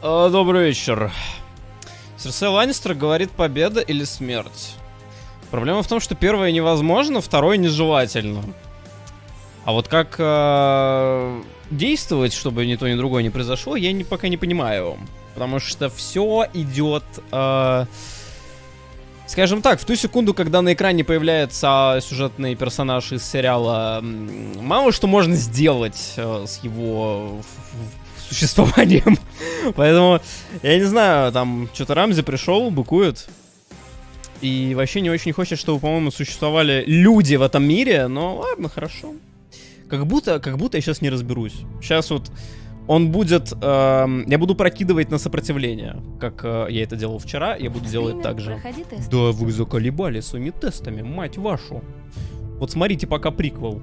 Добрый вечер. Серсей Ланнистер говорит: победа или смерть. Проблема в том, что первое невозможно, второе нежелательно. А вот как действовать, чтобы ни то, ни другое не произошло, я пока не понимаю. Потому что все идет, скажем так, в ту секунду, когда на экране появляется сюжетный персонаж из сериала, мало что можно сделать с его существованием. Поэтому, я не знаю, там что-то Рамзи пришел, быкует. И вообще не очень хочет, чтобы, по-моему, существовали люди в этом мире. Но ладно, хорошо. Как будто я сейчас не разберусь. Сейчас вот он будет... я буду прокидывать на сопротивление. Как я это делал вчера, я буду делать так же. Да вы заколебали своими тестами, мать вашу. Вот смотрите пока приквел.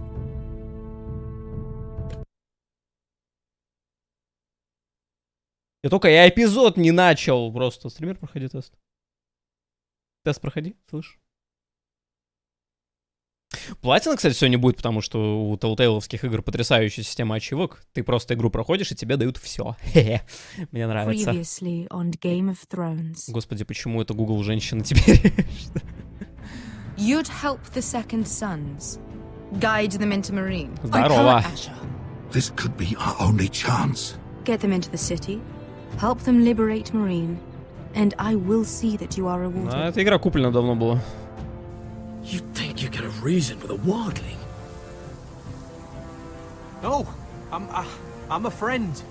Я эпизод не начал. Просто стример, проходи тест. Тест проходи, слышь. Платина, кстати, сегодня будет, потому что у Telltale'овских игр потрясающая система ачивок. Ты просто игру проходишь, и тебе дают все. Мне нравится. Господи, почему это Google женщина теперь? You'd help the second sons. Guide them into Marine. Здорово. This could be our only chance. Get them into the city. Help them liberate Marine. And I will see that you are rewarded. А, эта игра куплена давно была. You think you can have reason with a wardling? No, I'm a friend.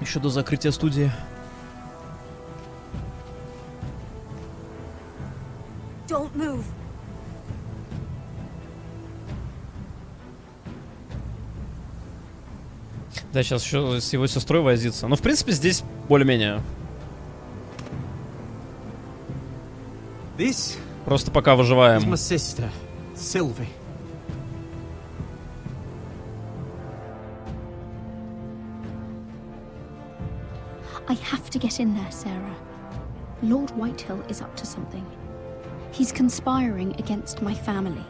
Еще до закрытия студии. Don't move. Да, сейчас еще с его сестрой возиться. Но, в принципе, здесь более-менее. Просто пока выживаем. My sister, Sylvie. I have to get in there, Sarah. Lord Whitehill is up to something. He's conspiring against my family.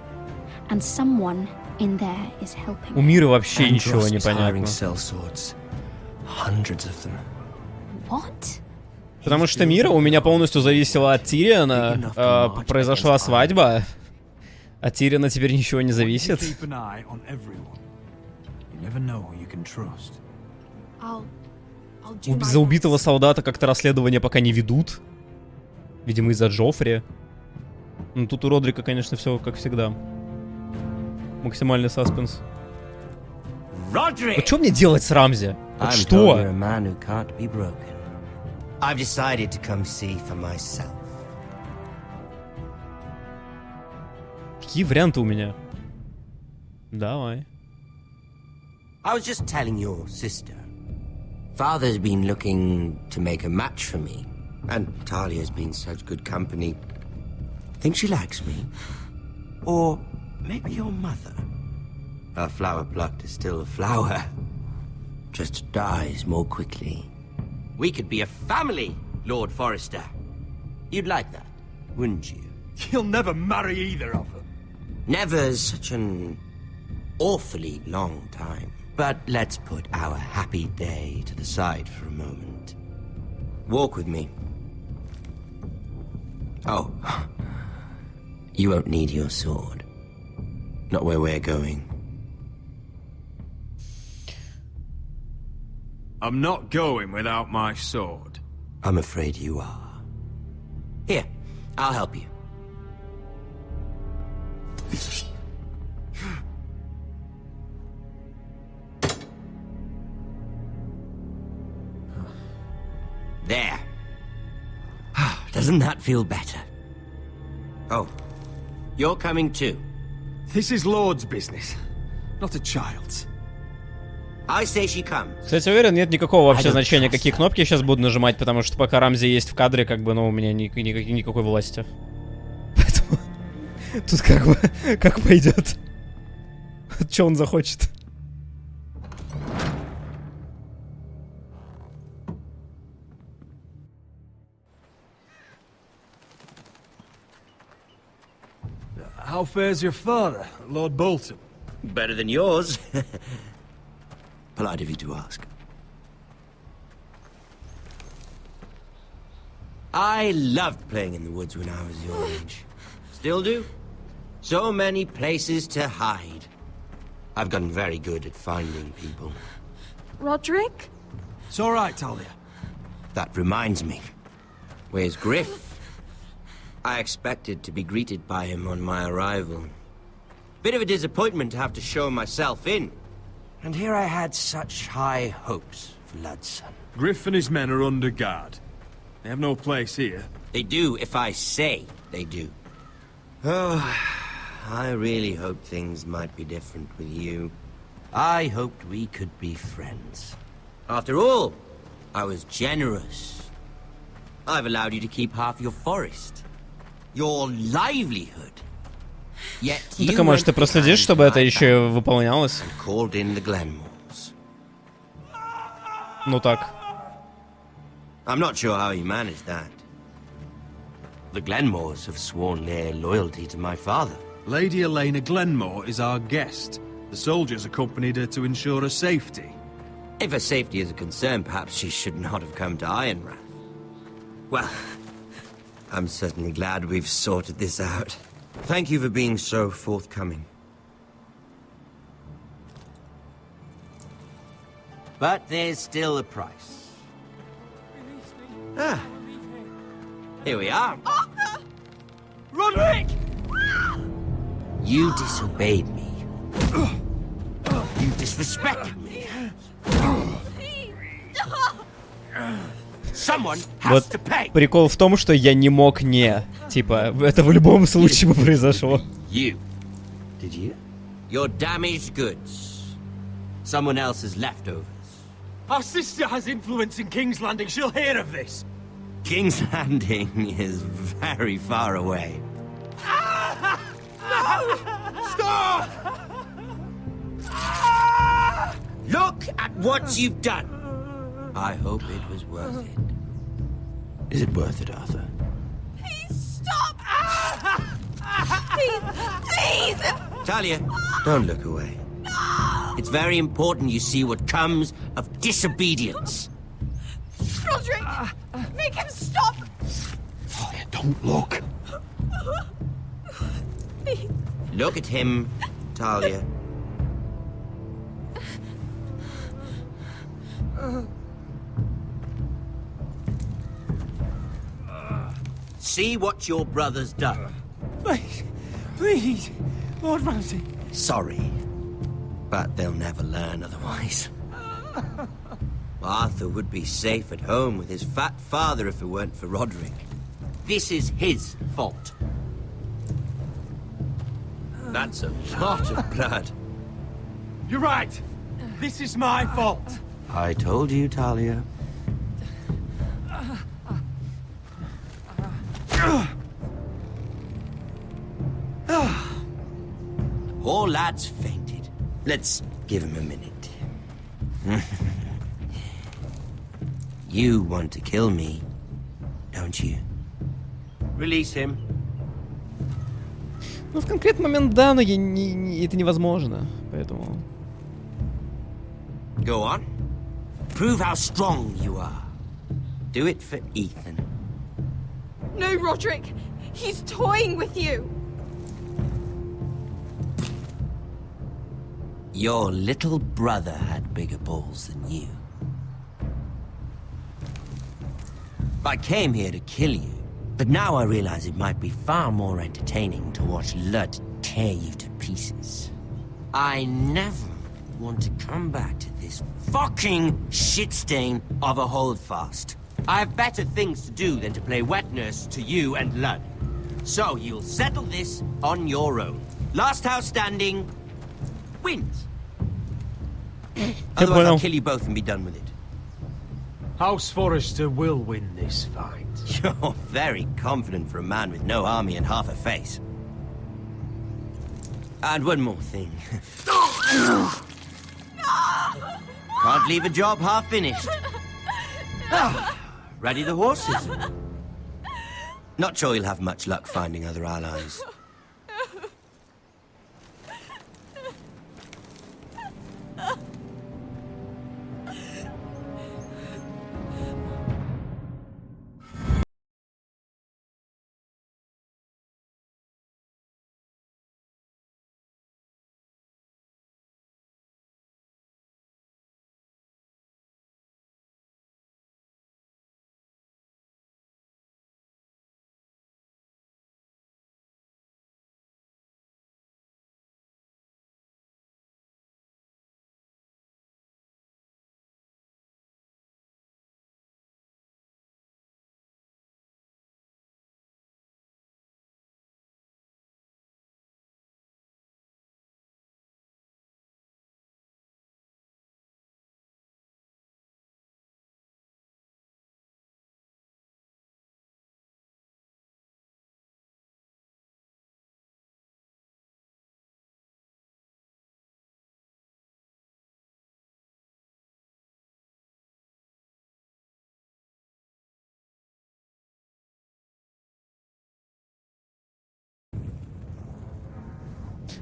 And someone in there is helping. У мира вообще ничего не понятно. What? Потому что мира у меня полностью зависело от Тириана. Произошла свадьба. От Тириана теперь ничего не зависит. За убитого солдата как-то расследование пока не ведут. Видимо, из-за Джоффри. Ну, тут у Родрика, конечно, все как всегда. Максимальный саспенс. Вот что мне делать с Рамзи? Вот что? I've decided to come see for myself. Какие варианты у меня? Давай. I was just telling your sister. Father's been looking to make a match for me. And Talia's been such good company. Think she likes me? Or maybe your mother? A flower plucked is still a flower. Just dies more quickly. We could be a family, Lord Forrester. You'd like that, wouldn't you? You'll never marry either of them. Never's such an awfully long time. But let's put our happy day to the side for a moment. Walk with me. Oh, you won't need your sword. Not where we're going. I'm not going without my sword. I'm afraid you are. Here, I'll help you. There. Doesn't that feel better? Oh, you're coming too. This is Lord's business, not a child's. I say she comes. Кстати, уверен, нет никакого вообще значения, какие кнопки я сейчас буду нажимать, потому что пока Рамзи есть в кадре, как бы, ну, у меня никакой власти. Поэтому тут как бы, как пойдет. Что он захочет. How fares your father, Lord Bolton? Better than yours. Polite of you to ask. I loved playing in the woods when I was your age. Still do. So many places to hide. I've gotten very good at finding people. Roderick? It's all right, Talia. That reminds me. Where's Griff? I expected to be greeted by him on my arrival. Bit of a disappointment to have to show myself in. And here I had such high hopes for Ludson. Griff and his men are under guard. They have no place here. They do if I say they do. Oh, I really hoped things might be different with you. I hoped we could be friends. After all, I was generous. I've allowed you to keep half your forest. Your livelihood. Yet you Так, а может, ты проследишь, чтобы это еще выполнялось? called in the Glenmores. Ну так. I'm not sure how you managed that. The Glenmores have sworn their loyalty to my father. Lady Elena Glenmore is our guest. The soldiers accompanied her to ensure her safety. If her safety is a concern, perhaps she should not have come to Ironrath. Well, I'm certainly glad we've sorted this out. Thank you for being so forthcoming. But there's still a price. Ah, here we are. Arthur! Roderick! You disobeyed me. You disrespected me. Someone has Вот to pay. прикол в том, что я не мог не. Типа, это в любом случае бы произошло. You. Did you? Your damaged goods. Someone else's leftovers. Our sister has influence in King's Landing. She'll hear of this. King's Landing is very far away. Stop! Look at what you've done. I hope it was worth it. Is it worth it, Arthur? Please stop! Please! Please! Talia, don't look away. It's very important you see what comes of disobedience. Roderick! Make him stop! Talia, don't look. Please. Look at him, Talia. See what your brother's done. Please, please, Lord Ramsay. Sorry, but they'll never learn otherwise. Arthur would be safe at home with his fat father if it weren't for Roderick. This is his fault. That's a lot of blood. You're right. This is my fault. I told you, Talia. Poor lad's fainted. Let's give him a minute. You want to kill me, don't you? Release him. Ну, в конкретный момент, да, но это невозможно, поэтому... Go on. Prove how strong you are. Do it for Ethan. No, Roderick! He's toying with you! Your little brother had bigger balls than you. I came here to kill you, but now I realize it might be far more entertaining to watch Lud tear you to pieces. I never want to come back to this fucking shit stain of a holdfast. I have better things to do than to play wet nurse to you and Lud. So you'll settle this on your own. Last house standing wins. Otherwise I'll kill you both and be done with it. House Forrester will win this fight. You're very confident for a man with no army and half a face. And one more thing. Can't leave a job half finished. Ready the horses? Not sure you'll have much luck finding other allies.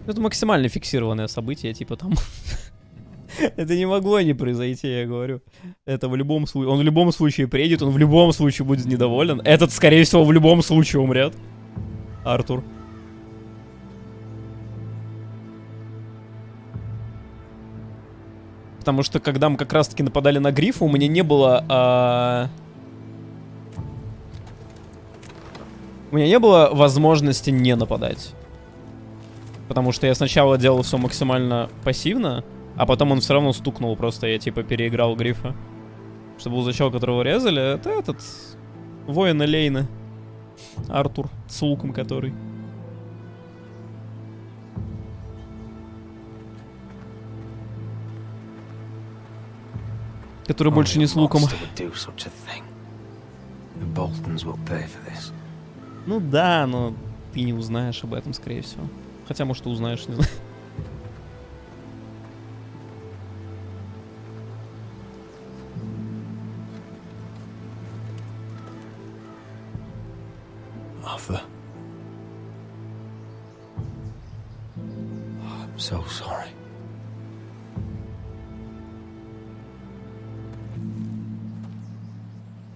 Это максимально фиксированное событие, типа там... Это не могло не произойти, я говорю. Это в любом случае... Он в любом случае приедет, он в любом случае будет недоволен. Этот, скорее всего, в любом случае умрет. Артур. Потому что, когда мы как раз-таки нападали на Грифа, у меня не было... У меня не было возможности не нападать. Потому что я сначала делал все максимально пассивно, а потом он все равно стукнул, просто я типа переиграл Грифа. Что был зачел, которого резали, это этот... Воин Лейна. Артур с луком который. Который больше не с луком. Ну да, но ты не узнаешь об этом, скорее всего. Хотя, может, и узнаешь, не знаю. Arthur. I'm so sorry.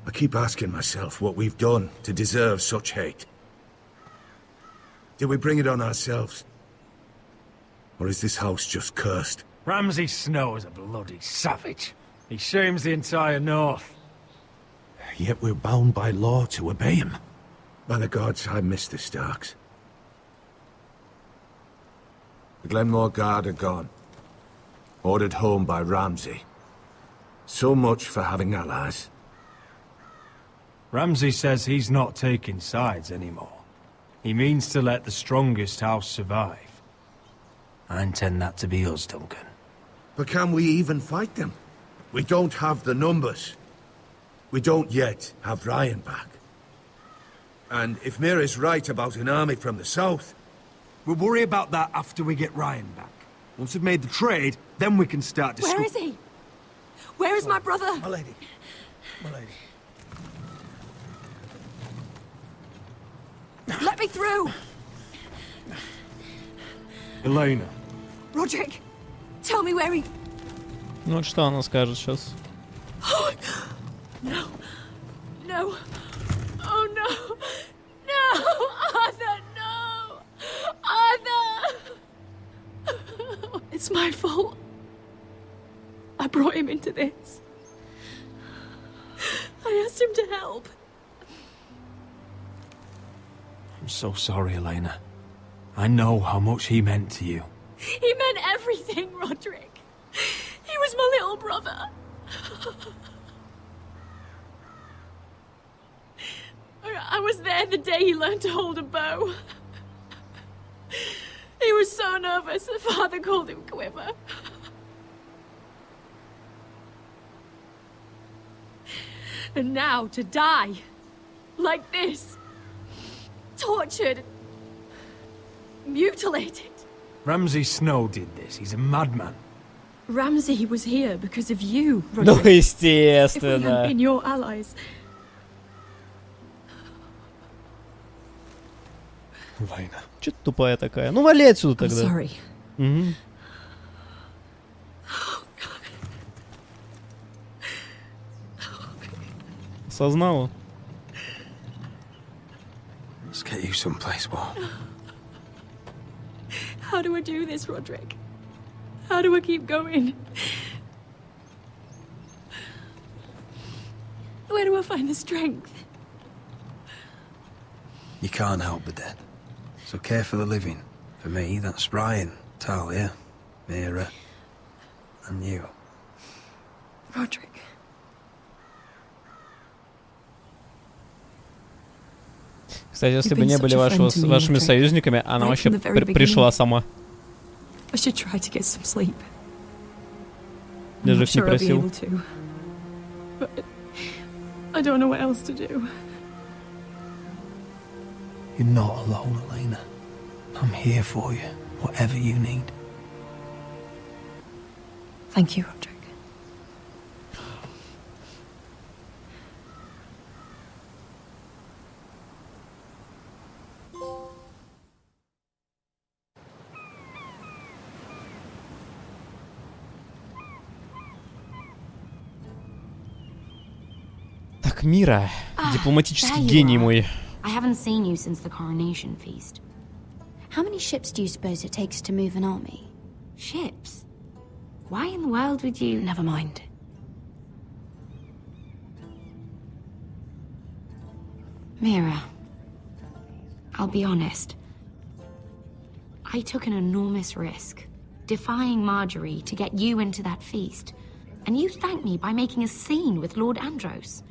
I keep asking myself what we've done to deserve such hate. Did we bring it on ourselves? Or is this house just cursed? Ramsay Snow is a bloody savage. He shames the entire North. Yet we're bound by law to obey him. By the gods, I miss the Starks. The Glenmore Guard are gone. Ordered home by Ramsay. So much for having allies. Ramsay says he's not taking sides anymore. He means to let the strongest house survive. I intend that to be us, Duncan. But can we even fight them? We don't have the numbers. We don't yet have Ryan back. And if Mira's right about an army from the south... We'll worry about that after we get Ryan back. Once we've made the trade, then we can start Where is he? Where is my brother? My lady. My lady. Let me through! Elena. Roderick, tell me where he... Ну вот что она скажет сейчас? No. No. Oh no. No! Arthur, no! Arthur! It's my fault. I brought him into this. I asked him to help. I'm so sorry, Elena. I know how much he meant to you. He meant everything, Roderick. He was my little brother. I was there the day he learned to hold a bow. He was so nervous, Father called him Quiver. And now to die, like this, tortured, mutilated. Ramsay Snow did this. He's a madman. Ramsay was here because of you, Ну, Roderick. If we had естественно. been your allies. Elena. Чё ты тупая такая? Ну, вали отсюда I'm тогда. sorry. Мгм. Осознала? Let's get you someplace warm. How do I do this, Roderick? How do I keep going? Where do I find the strength? You can't help the dead. So care for the living. For me, that's Ryan, Talia, Mira, and you. Roderick. Кстати, если бы не были вашими союзниками, она вообще пришла сама. I should try to get some sleep. Даже их не I'll be просил. able to. But I don't know what else to do. You're not alone, Elena. I'm here for you, whatever you need. Thank you, Roderick. Так, Мира, дипломатический гений мой. I haven't seen you since the coronation feast. How many ships do you suppose it takes to move an army? Ships? Why in the world would you... Never mind. Mira, I'll be honest. I took an enormous risk, defying Marjorie to get you into that feast. And you thanked me by making a scene with Lord Andros,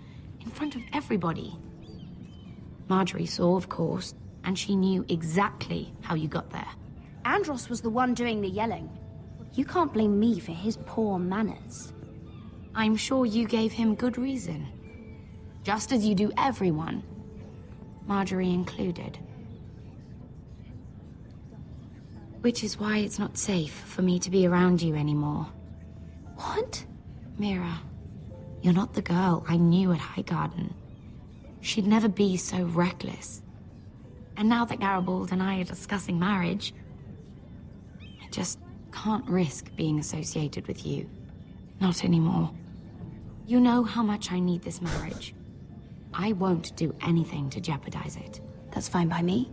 in front of everybody. Marjorie saw, of course, and she knew exactly how you got there. Andros was the one doing the yelling. You can't blame me for his poor manners. I'm sure you gave him good reason. Just as you do everyone, Marjorie included. Which is why it's not safe for me to be around you anymore. What? Mira, you're not the girl I knew at Highgarden. She'd never be so reckless. And now that Garibald and I are discussing marriage, I just can't risk being associated with you. Not anymore. You know how much I need this marriage. I won't do anything to jeopardize it. That's fine by me.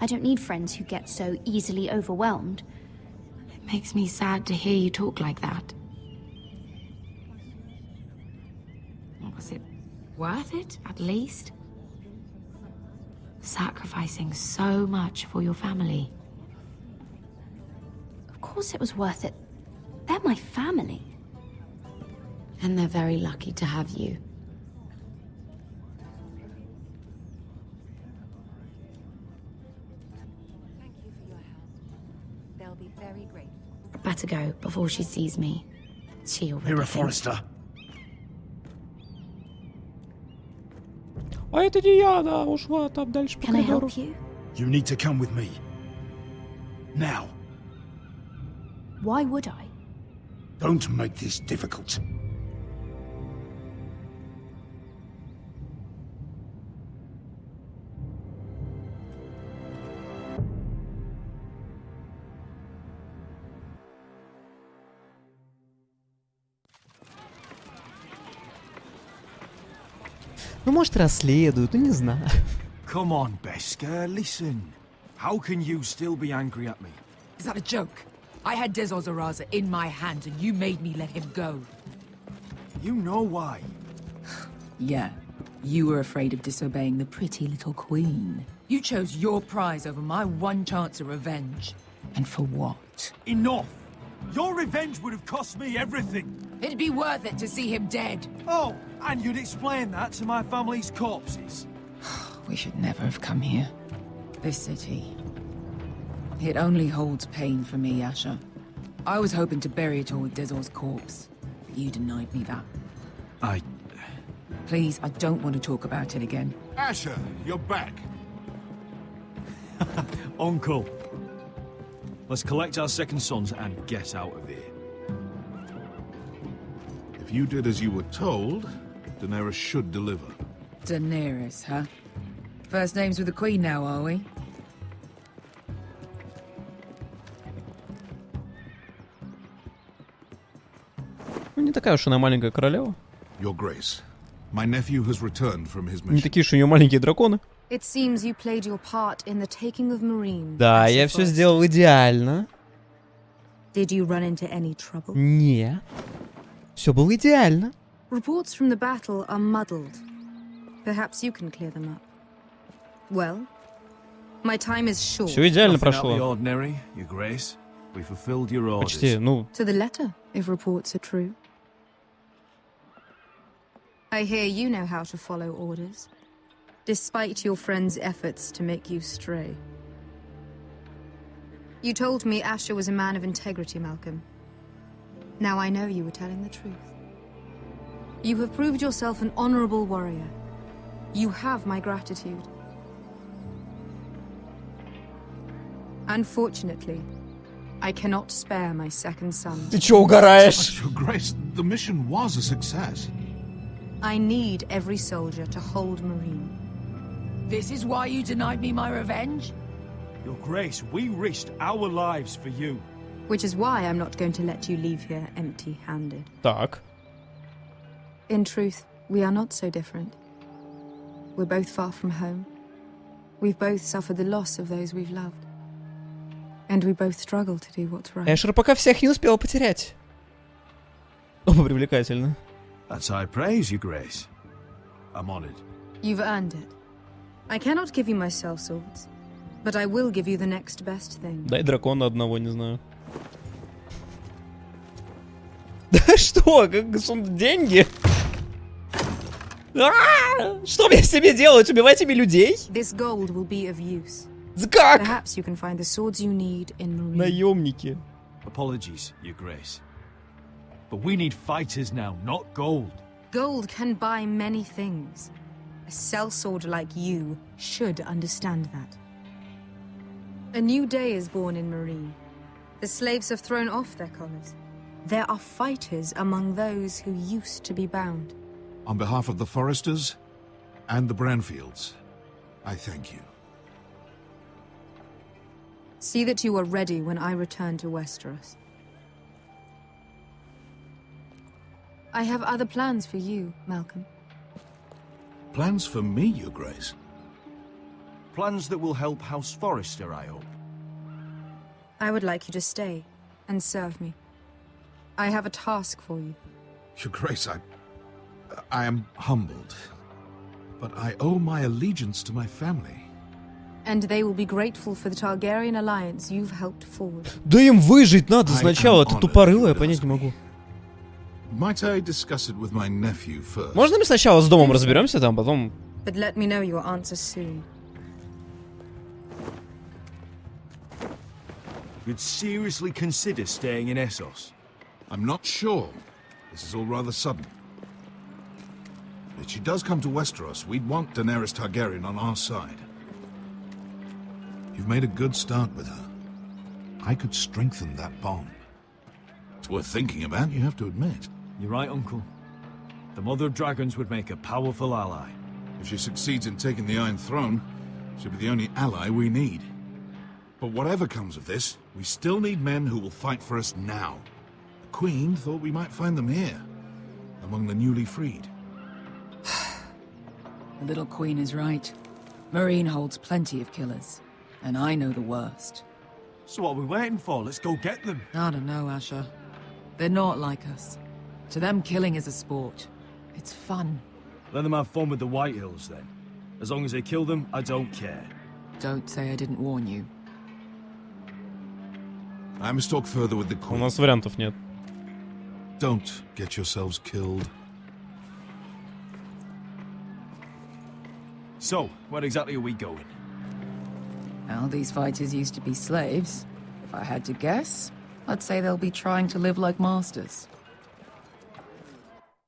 I don't need friends who get so easily overwhelmed. It makes me sad to hear you talk like that. Was it worth it, at least? Sacrificing so much for your family. Of course it was worth it. They're my family. And they're very lucky to have you. Thank you for your help. They'll be very grateful. Better go before she sees me. She already Mira thinks- Forrester. А это не я, да, ушла там дальше по Can I коридору. help you? You need to come with me. Now. Why would I? Don't make this difficult. Ну, может, расследуют, ну, не знаю. Come on, Beskar, listen. How can you still be angry at me? Is that a joke? I had Dezor Zaraza in my hand and you made me let him go. You know why. Yeah, you were afraid of disobeying the pretty little queen. You chose your prize over my one chance of revenge. And for what? Enough! Your revenge would have cost me everything. It'd be worth it to see him dead. Oh, and you'd explain that to my family's corpses. We should never have come here. This city. It only holds pain for me, Asher. I was hoping to bury it all with Dezor's corpse, but you denied me that. Please, I don't want to talk about it again. Asher, you're back. Uncle. Let's collect our second sons and get out of here. If you did as you were told, Daenerys should deliver. Daenerys, huh? First names with the Queen now, are we? Ну, не такая уж она маленькая королева. Your Grace, my nephew has returned from his Не mission. такие уж у нее маленькие драконы. It seems you played your part in the taking of Marine. Да, я все сделал идеально. Did you run into any trouble? Не. Все было идеально. Reports from the battle are muddled. Perhaps you can clear them up. Well, my time is short. Все идеально Nothing out of the прошло. ordinary, Your Grace. We fulfilled your orders. Почти, ну, To the letter, if reports are true. I hear you know how to follow orders, despite your friend's efforts to make you stray. You told me Asher was a man of integrity, Malcolm. Now I know you were telling the truth. You have proved yourself an honorable warrior. You have my gratitude. Unfortunately, I cannot spare my second son. ты чё угораешь? Your Grace, the mission was a success. I need every soldier to hold Marine. This is why you denied me my revenge? Your Grace, we risked our lives for you. Which is why I'm not going to let you leave here empty-handed. Так. In truth, we are not so different. We're both far from home. We've both suffered the loss of those we've loved. And we both struggle to do what's right. Эшер пока всех не успел потерять. Оба привлекательны. That's high praise, Your Grace. I'm honored. You've earned it. I cannot give you my sellswords, but I will give you the next best thing. Дай дракона одного, не знаю. Да что? Как деньги? Что мне с ними делать? Убивать ими людей? This gold will be of use. Как? Perhaps you can find the swords you need in Marine. Наемники. Apologies, Your Grace. But we need fighters now, not gold. Gold can buy many things. A sellsword like you should understand that. A new day is born in Marine. The slaves have thrown off their collars. There are fighters among those who used to be bound. On behalf of the Foresters and the Branfields, I thank you. See that you are ready when I return to Westeros. I have other plans for you, Malcolm. Plans for me, Your Grace? Plans that will help House Forrester, I hope. I would like you to stay and serve me. I have a task for you. Your Grace, I am humbled, but I owe my allegiance to my family. And they will be grateful for the Targaryen alliance you've helped forward. Да им выжить надо сначала, это тупорыло, я понять не могу. Might I discuss it with my nephew first? Можно мы сначала с домом разберемся, там потом... But let me know your answer soon. You'd seriously consider staying in Essos? I'm not sure. This is all rather sudden. If she does come to Westeros, we'd want Daenerys Targaryen on our side. You've made a good start with her. I could strengthen that bond. It's worth thinking about, you have to admit. You're right, Uncle. The Mother of Dragons would make a powerful ally. If she succeeds in taking the Iron Throne, she'll be the only ally we need. But whatever comes of this, we still need men who will fight for us now. The Queen thought we might find them here, among the newly freed. The little Queen is right. Marine holds plenty of killers, and I know the worst. So what are we waiting for? Let's go get them. I don't know, Asher. They're not like us. To them, killing is a sport. It's fun. Let them have fun with the White Hills, then. As long as they kill them, I don't care. Don't say I didn't warn you. I must talk further with the У Queen. нас вариантов нет. Don't get yourselves killed. So, where exactly are we going? Well, these fighters used to be slaves. If I had to guess, I'd say they'll be trying to live like masters.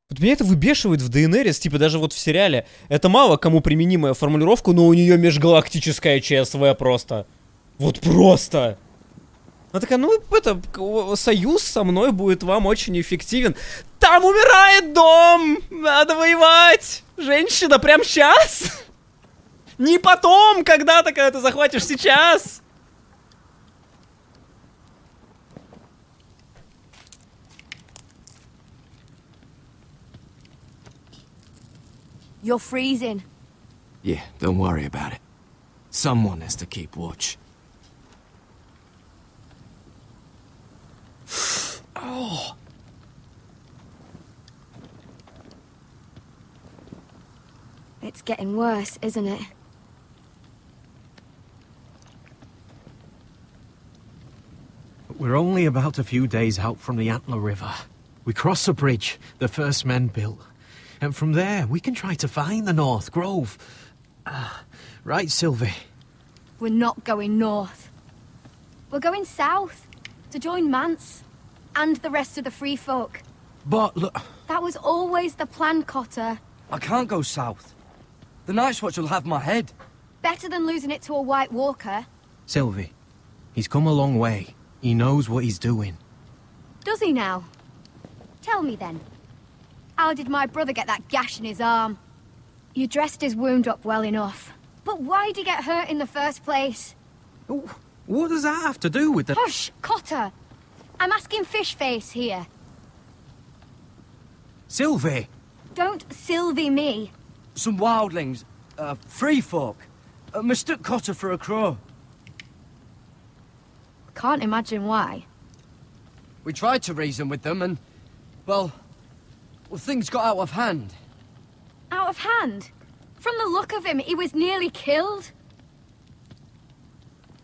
Вот меня это выбешивает в Daenerys, типа даже вот в сериале. Это мало кому применимая формулировка, но у нее межгалактическая ЧСВ просто. Вот просто. Она такая, ну это, союз со мной будет вам очень эффективен. Там умирает дом! Надо воевать! Женщина, прям сейчас! Не потом, когда-то, когда ты захватишь, сейчас! You're freezing. Yeah, don't worry about it. Someone has to keep watch. Oh. It's getting worse, isn't it? We're only about a few days out from the Antler River. We cross a bridge the first men built. And from there, we can try to find the North Grove. Right, Sylvie? We're not going north. We're going south to join Mance and the rest of the free folk. But look... That was always the plan, Cotter. I can't go south. The Night's Watch will have my head. Better than losing it to a White Walker. Sylvie, he's come a long way. He knows what he's doing. Does he now? Tell me then. How did my brother get that gash in his arm? You dressed his wound up well enough. But why'd he get hurt in the first place? What does that have to do with the... Hush, Cotter! I'm asking Fishface here. Sylvie! Don't Sylvie me. Some wildlings. free folk. Mistook Cotter for a crow. Can't imagine why. We tried to reason with them and, well, things got out of hand. Out of hand? From the look of him, he was nearly killed.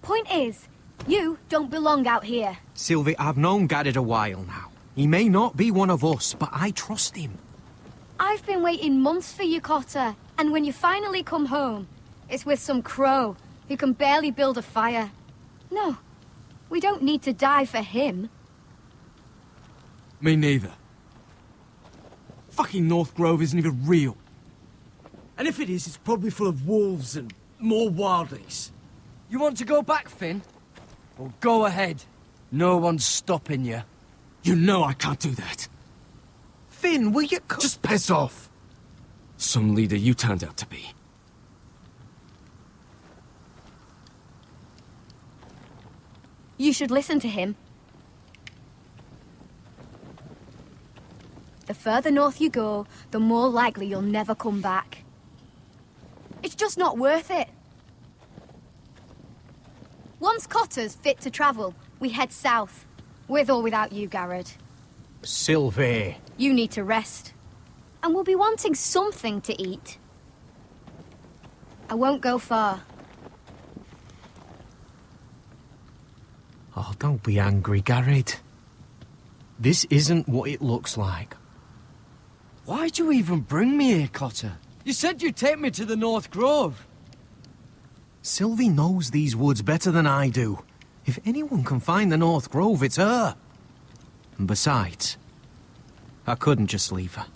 Point is, you don't belong out here. Sylvie, I've known Garrett a while now. He may not be one of us, but I trust him. I've been waiting months for you, Cotter. And when you finally come home, it's with some crow who can barely build a fire. No, we don't need to die for him. Me neither. Fucking North Grove isn't even real. And if it is, it's probably full of wolves and more wildlings. You want to go back, Finn? Well, go ahead. No one's stopping you. You know I can't do that. Finn, will you... Just piss off. Some leader you turned out to be. You should listen to him. The further north you go, the more likely you'll never come back. It's just not worth it. Once Cotter's fit to travel, we head south. With or without you, Garrett. Sylvie. You need to rest. And we'll be wanting something to eat. I won't go far. Oh, don't be angry, Garrett. This isn't what it looks like. Why'd you even bring me here, Cotter? You said you'd take me to the North Grove. Sylvie knows these woods better than I do. If anyone can find the North Grove, it's her. And besides, I couldn't just leave her.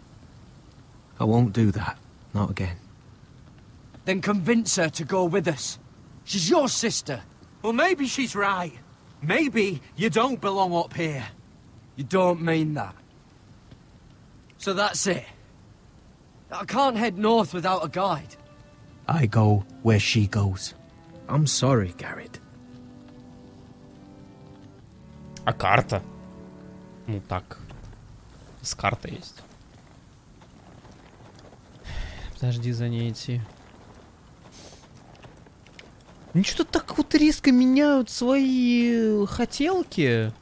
I won't do that. Not again. Then convince her to go with us. She's your sister. Well, maybe she's right. Maybe you don't belong up here. You don't mean that. So that's it. I can't head north without a guide. I go where she goes. I'm sorry, Garrett. А карта? Ну так. С картой есть. Подожди, за ней идти. Они что-то так вот резко меняют свои хотелки.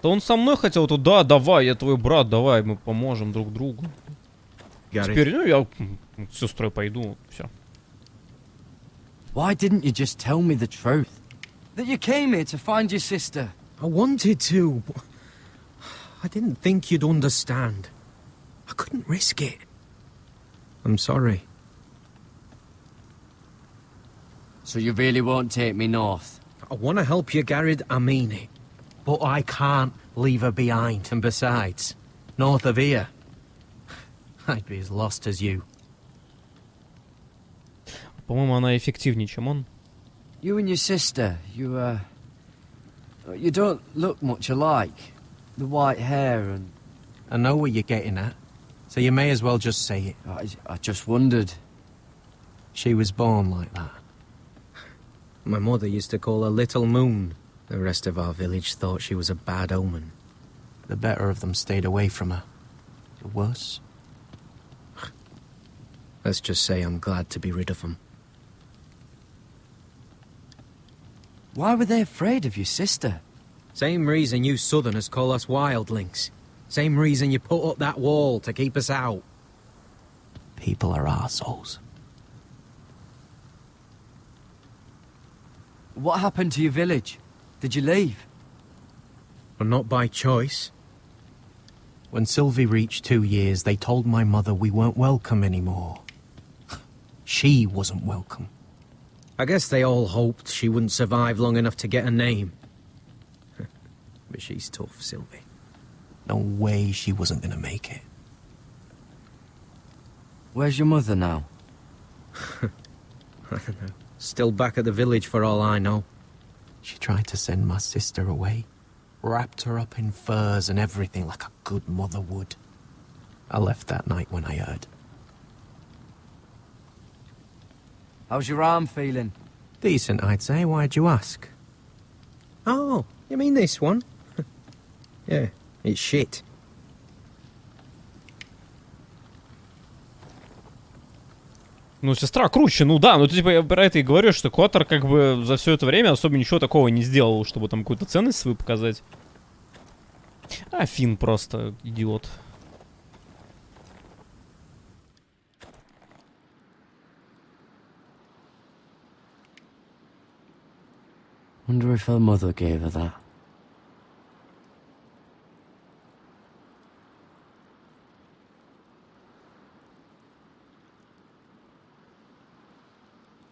Да он со мной хотел, то да, давай, я твой брат, давай, мы поможем друг другу. Теперь, ну, я с сестрой пойду, все. Why didn't you just tell me the truth? That you came here to find your sister? I wanted to. I didn't think you'd understand. I couldn't risk it. I'm sorry. So you really won't take me north? I want to help you, Garrett, I mean it. But I can't leave her behind. And besides, north of here, I'd be as lost as you. По-моему, она эффективнее, чем он. You and your sister, you don't look much alike. The white hair and... I know what you're getting at, so you may as well just say it. I just wondered. She was born like that. My mother used to call her Little Moon. The rest of our village thought she was a bad omen. The better of them stayed away from her. The worse? Let's just say I'm glad to be rid of them. Why were they afraid of your sister? Same reason you Southerners call us wildlings. Same reason you put up that wall to keep us out. People are arseholes. What happened to your village? Did you leave? But not by choice. When Sylvie reached 2 years, they told my mother we weren't welcome anymore. She wasn't welcome. I guess they all hoped she wouldn't survive long enough to get a name. But she's tough, Sylvie. No way she wasn't gonna make it. Where's your mother now? I don't know. Still back at the village for all I know. She tried to send my sister away. Wrapped her up in furs and everything like a good mother would. I left that night when I heard. How's your arm feeling? Decent, I'd say. Why'd you ask? Oh, you mean this one? Yeah, it's shit. Ну, сестра круче, ну да, ну типа я про это и говорю, что Коттер как бы за все это время особо ничего такого не сделал, чтобы там какую-то ценность свою показать. А Финн просто идиот. Wonder if her mother gave her that.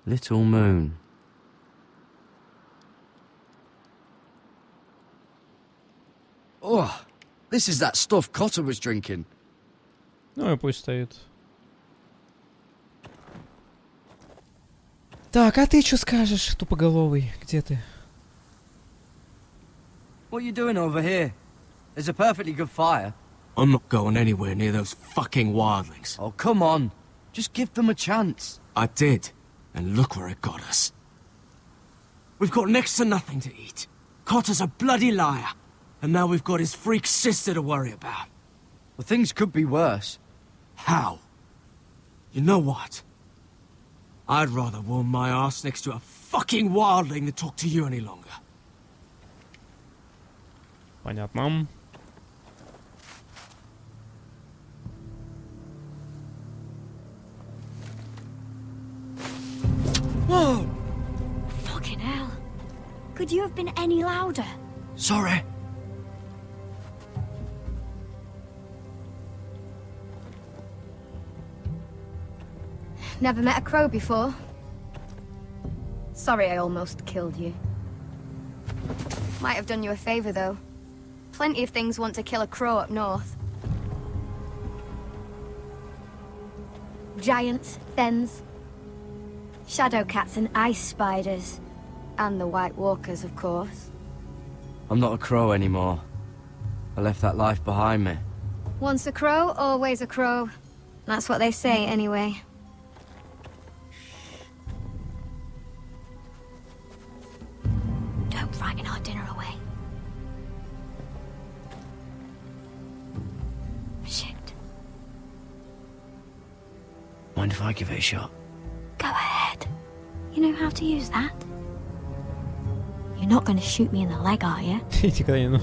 Little moon. Oh, this is that stuff Cotter was drinking. Ну и пусть стоит. Так, а ты что скажешь, тупоголовый? Где ты? What are you doing over here? There's a perfectly good fire. I'm not going anywhere near those fucking wildlings. Oh, come on. Just give them a chance. I did, and look where it got us. We've got next to nothing to eat. Cotter's a bloody liar. And now we've got his freak sister to worry about. Well, things could be worse. How? You know what? I'd rather warm my ass next to a fucking wildling than talk to you any longer. Понятно. Whoa! Fucking hell. Could you have been any louder? Sorry. Never met a crow before. Sorry I almost killed you. Might have done you a favor, though. Plenty of things want to kill a crow up north. Giants, thens, shadow cats and ice spiders. And the White Walkers, of course. I'm not a crow anymore. I left that life behind me. Once a crow, always a crow. That's what they say, anyway. Don't frighten our dinner away. Shit. Mind if I give it a shot? Go ahead. You know how to use that? You're not going to shoot me in the leg, are you?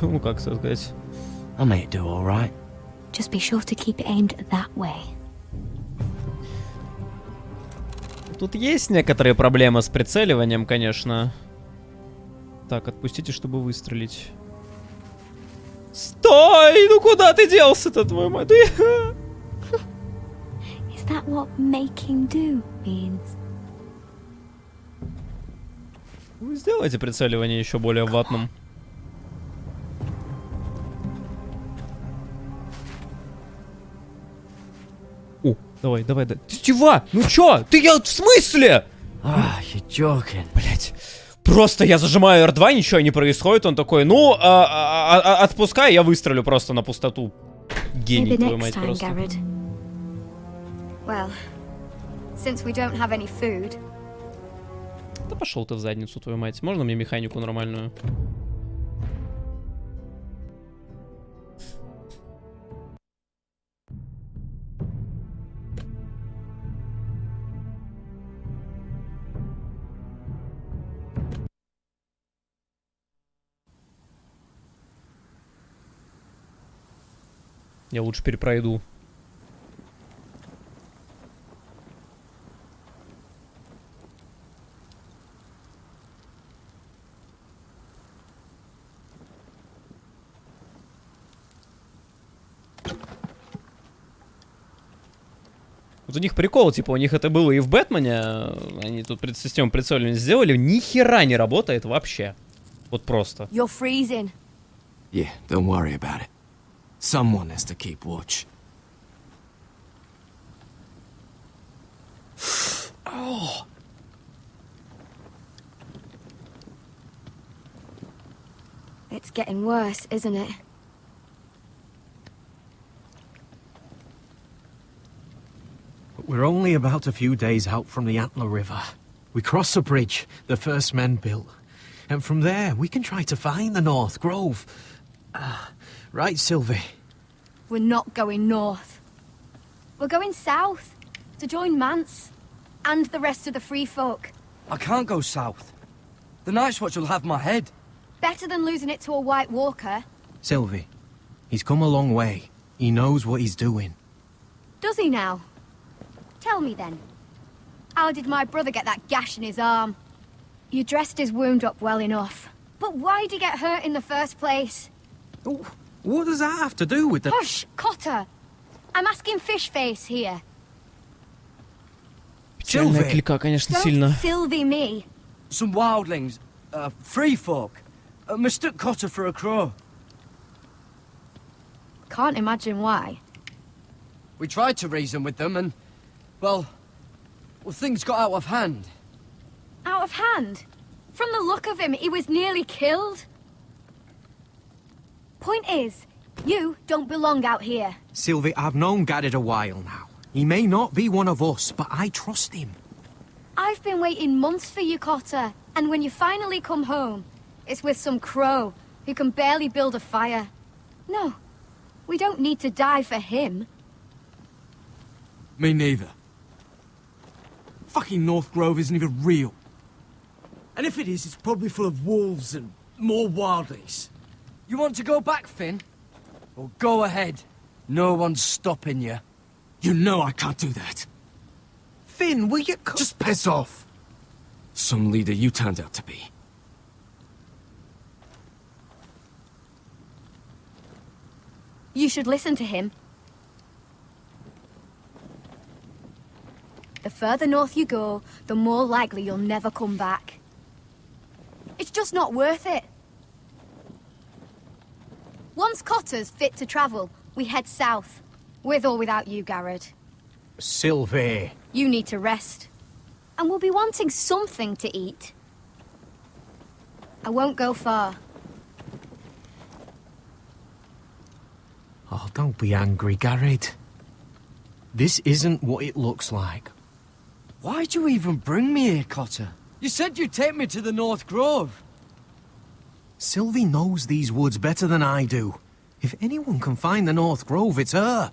Ну как сказать? I may do all right. Just be sure to keep it aimed that way. Тут есть некоторые проблемы с прицеливанием, конечно. Так, отпустите, чтобы выстрелить. Стой! Ну куда ты делся-то, твою мать? Is that what making do means? Вы сделайте прицеливание еще более ватным. О, давай. Ты чего? Ну чё? В смысле? You're joking. Блять. Просто я зажимаю R2, ничего не происходит. Он такой, ну, отпускай, я выстрелю просто на пустоту. Гений, твою мать, просто. Well, since we don't have any food. Да пошел ты в задницу, твою мать. Можно мне механику нормальную? Я лучше перепройду. Вот у них прикол, типа, у них это было и в Бэтмене, они тут систему прицеливания сделали, ни хера не работает вообще. Вот просто. You're freezing. Yeah, don't worry about it. Someone has to keep watch. Oh. It's getting worse, isn't it? We're only about a few days out from the Antler River. We cross a bridge the first men built. And from there, we can try to find the North Grove. Right, Sylvie? We're not going north. We're going south to join Mance. And the rest of the free folk. I can't go south. The Night's Watch will have my head. Better than losing it to a White Walker. Sylvie, he's come a long way. He knows what he's doing. Does he now? Tell me then. How did my brother get that gash in his arm? You dressed his wound up well enough. But why'd he get hurt in the first place? Oh, what does that have to do with the... Hush, Cotter! I'm asking Fishface here. Печальная клика, конечно, сильно. Don't Sylvie me. Some wildlings, free folk, mistook Cotter for a crow. Can't imagine why. We tried to reason with them and, well, things got out of hand. Out of hand? From the look of him, he was nearly killed. Point is, you don't belong out here. Sylvie, I've known Garrett a while now. He may not be one of us, but I trust him. I've been waiting months for you, Cotter. And when you finally come home, it's with some crow who can barely build a fire. No, we don't need to die for him. Me neither. Fucking North Grove isn't even real. And if it is, it's probably full of wolves and more wildlies. You want to go back, Finn? Well, go ahead. No one's stopping you. You know I can't do that. Finn, will you... Just piss off. Some leader you turned out to be. You should listen to him. The further north you go, the more likely you'll never come back. It's just not worth it. Once Cotter's fit to travel, we head south. With or without you, Garrett. Sylvie. You need to rest. And we'll be wanting something to eat. I won't go far. Oh, don't be angry, Garrett. This isn't what it looks like. Why'd you even bring me here, Cotter? You said you'd take me to the North Grove. Sylvie knows these woods better than I do. If anyone can find the North Grove, it's her.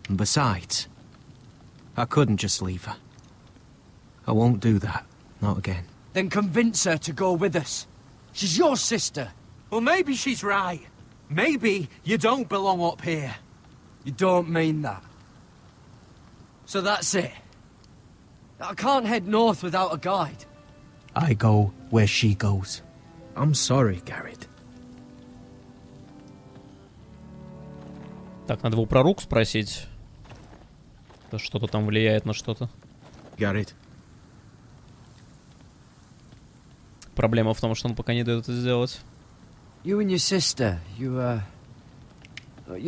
And besides, I couldn't just leave her. I won't do that. Not again. Then convince her to go with us. She's your sister. Well, maybe she's right. Maybe you don't belong up here. You don't mean that. So that's it. I can't head north without a guide. I go where she goes. I'm sorry, Garrett. Так, надо его про рук спросить. Что-то там влияет на что-то. Garrett. Проблема в том, что он пока не дает это сделать. You and your sister, you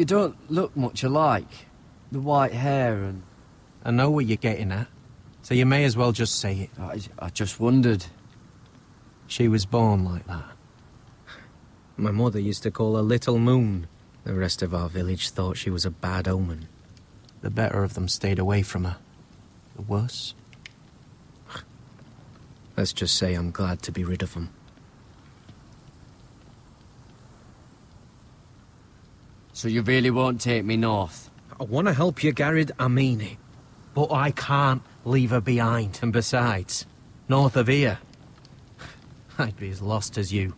don't look much alike. The white hair and... I know what you're getting at, so you may as well just say it. I just wondered. She was born like that. My mother used to call her Little Moon. The rest of our village thought she was a bad omen. The better of them stayed away from her. The worse? Let's just say I'm glad to be rid of them. So you really won't take me north? I want to help you, Garrett, I mean it. But I can't leave her behind. And besides, north of here, I'd be as lost as you.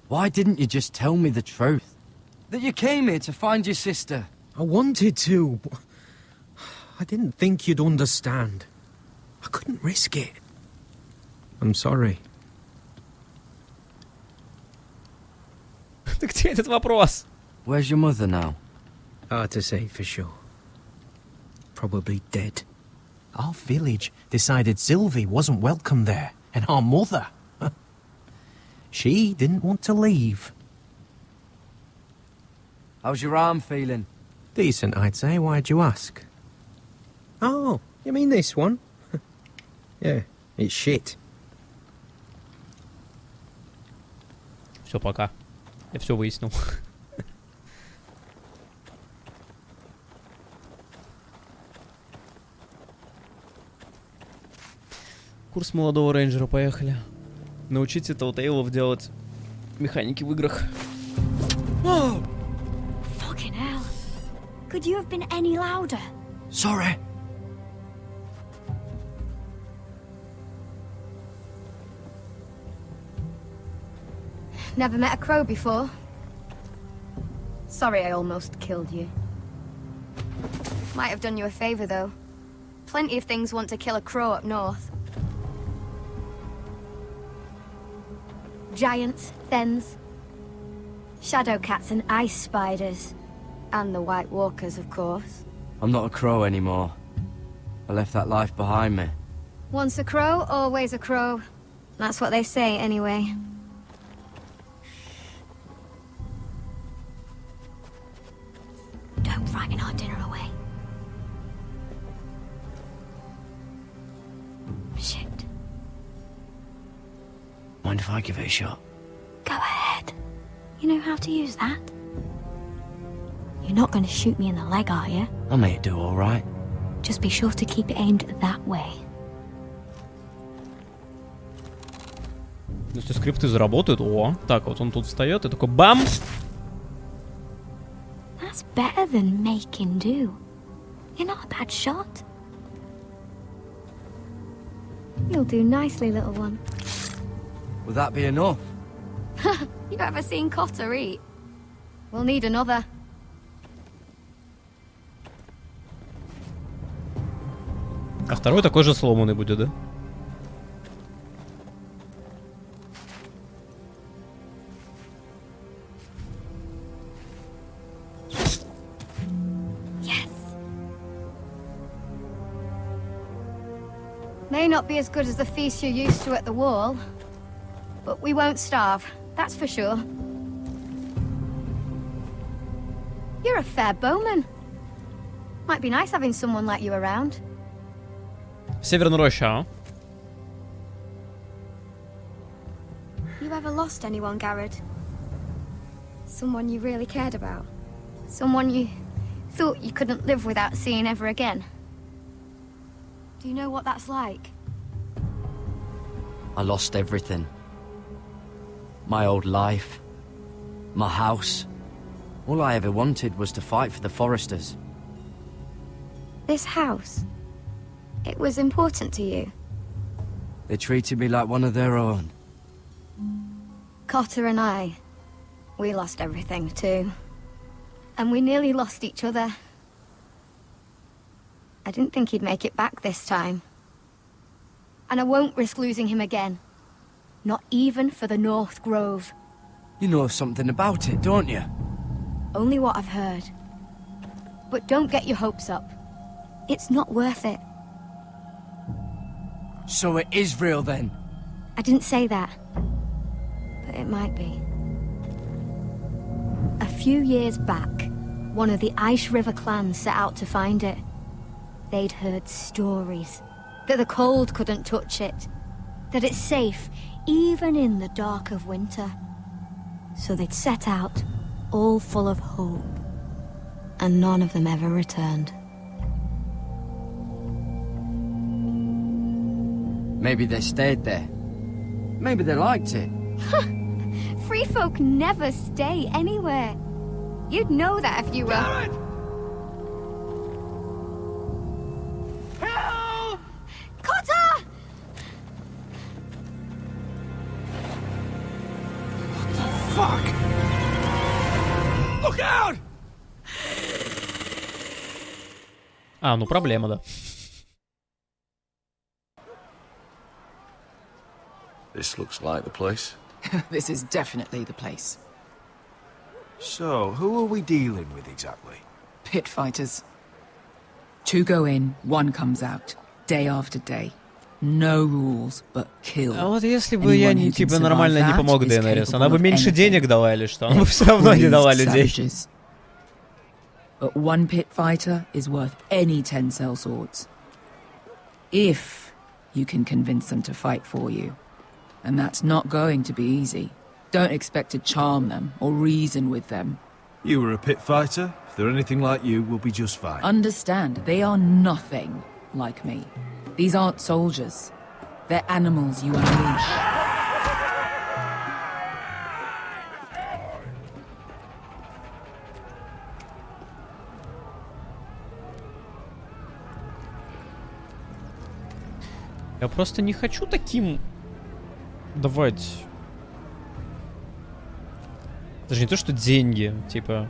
Why didn't you just tell me the truth? That you came here to find your sister. I wanted to, but I didn't think you'd understand. I couldn't risk it. I'm sorry. Так где этот вопрос? Where's your mother now? Hard to say for sure. Probably dead. Our village decided Sylvie wasn't welcome there, and our mother... She didn't want to leave. How's your arm feeling? Decent, I'd say. Why'd you ask? Oh, you mean this one? Yeah, it's shit. Все, пока. Я все выяснил. Курс молодого рейнджера, поехали. Научите Telltale делать механики в играх. Whoa! Fucking hell. Could Could you have been any louder? Sorry. Never met a crow before. Sorry I almost killed you. Might have done you a favor, though. Plenty of things want to kill a crow up north. Giants, thens, shadow cats and ice spiders. And the White Walkers, of course. I'm not a crow anymore. I left that life behind me. Once a crow, always a crow. That's what they say, anyway. Don't frighten our dinner away. Shit. Mind if I give it a shot? Go ahead. You know how to use that? You're not going to shoot me in the leg, are you? I may do all right. Just be sure to keep it aimed that way. Если скрипты заработают, о, так вот он тут встает и такой бам! That's better than making do. You're not a bad shot. You'll do nicely, little one. Would that be enough? You ever seen Cotter eat? We'll need another. А второй такой же сломанный будет, да? May not be as good as the feast you're used to at the wall, but we won't starve, that's for sure. You're a fair bowman. Might be nice having someone like you around. Северная роща, а? You ever lost anyone, Garrod? Someone you really cared about? Someone you thought you couldn't live without seeing ever again? Do you know what that's like? I lost everything. My old life. My house. All I ever wanted was to fight for the Foresters. This house, it was important to you? They treated me like one of their own. Cotter and I, we lost everything too. And we nearly lost each other. I didn't think he'd make it back this time. And I won't risk losing him again. Not even for the North Grove. You know something about it, don't you? Only what I've heard. But don't get your hopes up. It's not worth it. So it is real then? I didn't say that. But it might be. A few years back, one of the Ice River clans set out to find it. They'd heard stories. That the cold couldn't touch it. That it's safe, even in the dark of winter. So they'd set out, all full of hope. And none of them ever returned. Maybe they stayed there. Maybe they liked it. Free folk never stay anywhere. You'd know that if you were... Garrod! Cotter! Fuck! Look out! А, ну проблема, да. This looks like the place. This is definitely the place. So, who are we dealing with exactly? Pit fighters. 2 go in, 1 comes out. Day after day. No rules, but kill. А вот если бы я не, типа, нормально не помог Дейенерис, она бы меньше денег дала или что? Она бы все равно не дала людей. But 1 pit fighter is worth any 10 sellswords. If you can convince them to fight for you. And that's not going to be easy. Don't expect to charm them or reason with them. You were a pit fighter. If they're anything like you, we'll be just fine. Understand, they are nothing like me. These aren't soldiers. They're animals you unleash. Я просто не хочу таким давать. Даже не то, что деньги, типа.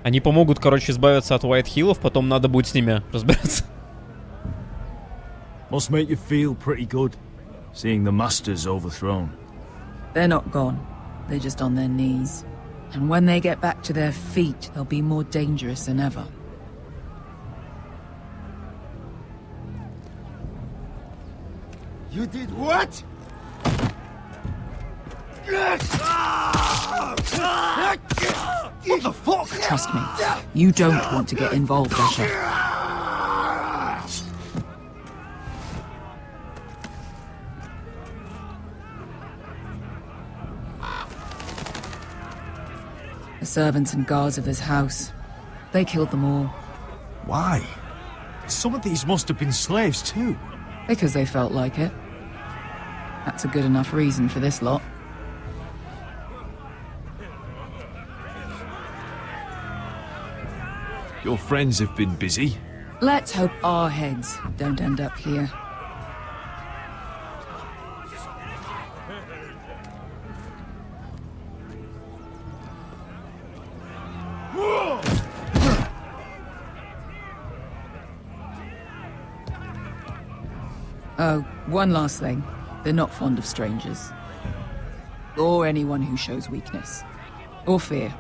Они помогут, короче, избавиться от Уайт-Хиллов, потом надо будет с ними разбираться. Must make you feel pretty good, seeing the masters overthrown. They're not gone. They're just on their knees. And when they get back to their feet, they'll be more dangerous than ever. You did what? What the fuck? Trust me, you don't want to get involved, Asher. The servants and guards of this house, they killed them all. Why? Some of these must have been slaves too. Because they felt like it. That's a good enough reason for this lot. Your friends have been busy. Let's hope our heads don't end up here. Oh, one last thing. They're not fond of strangers. Or anyone who shows weakness. Or fear.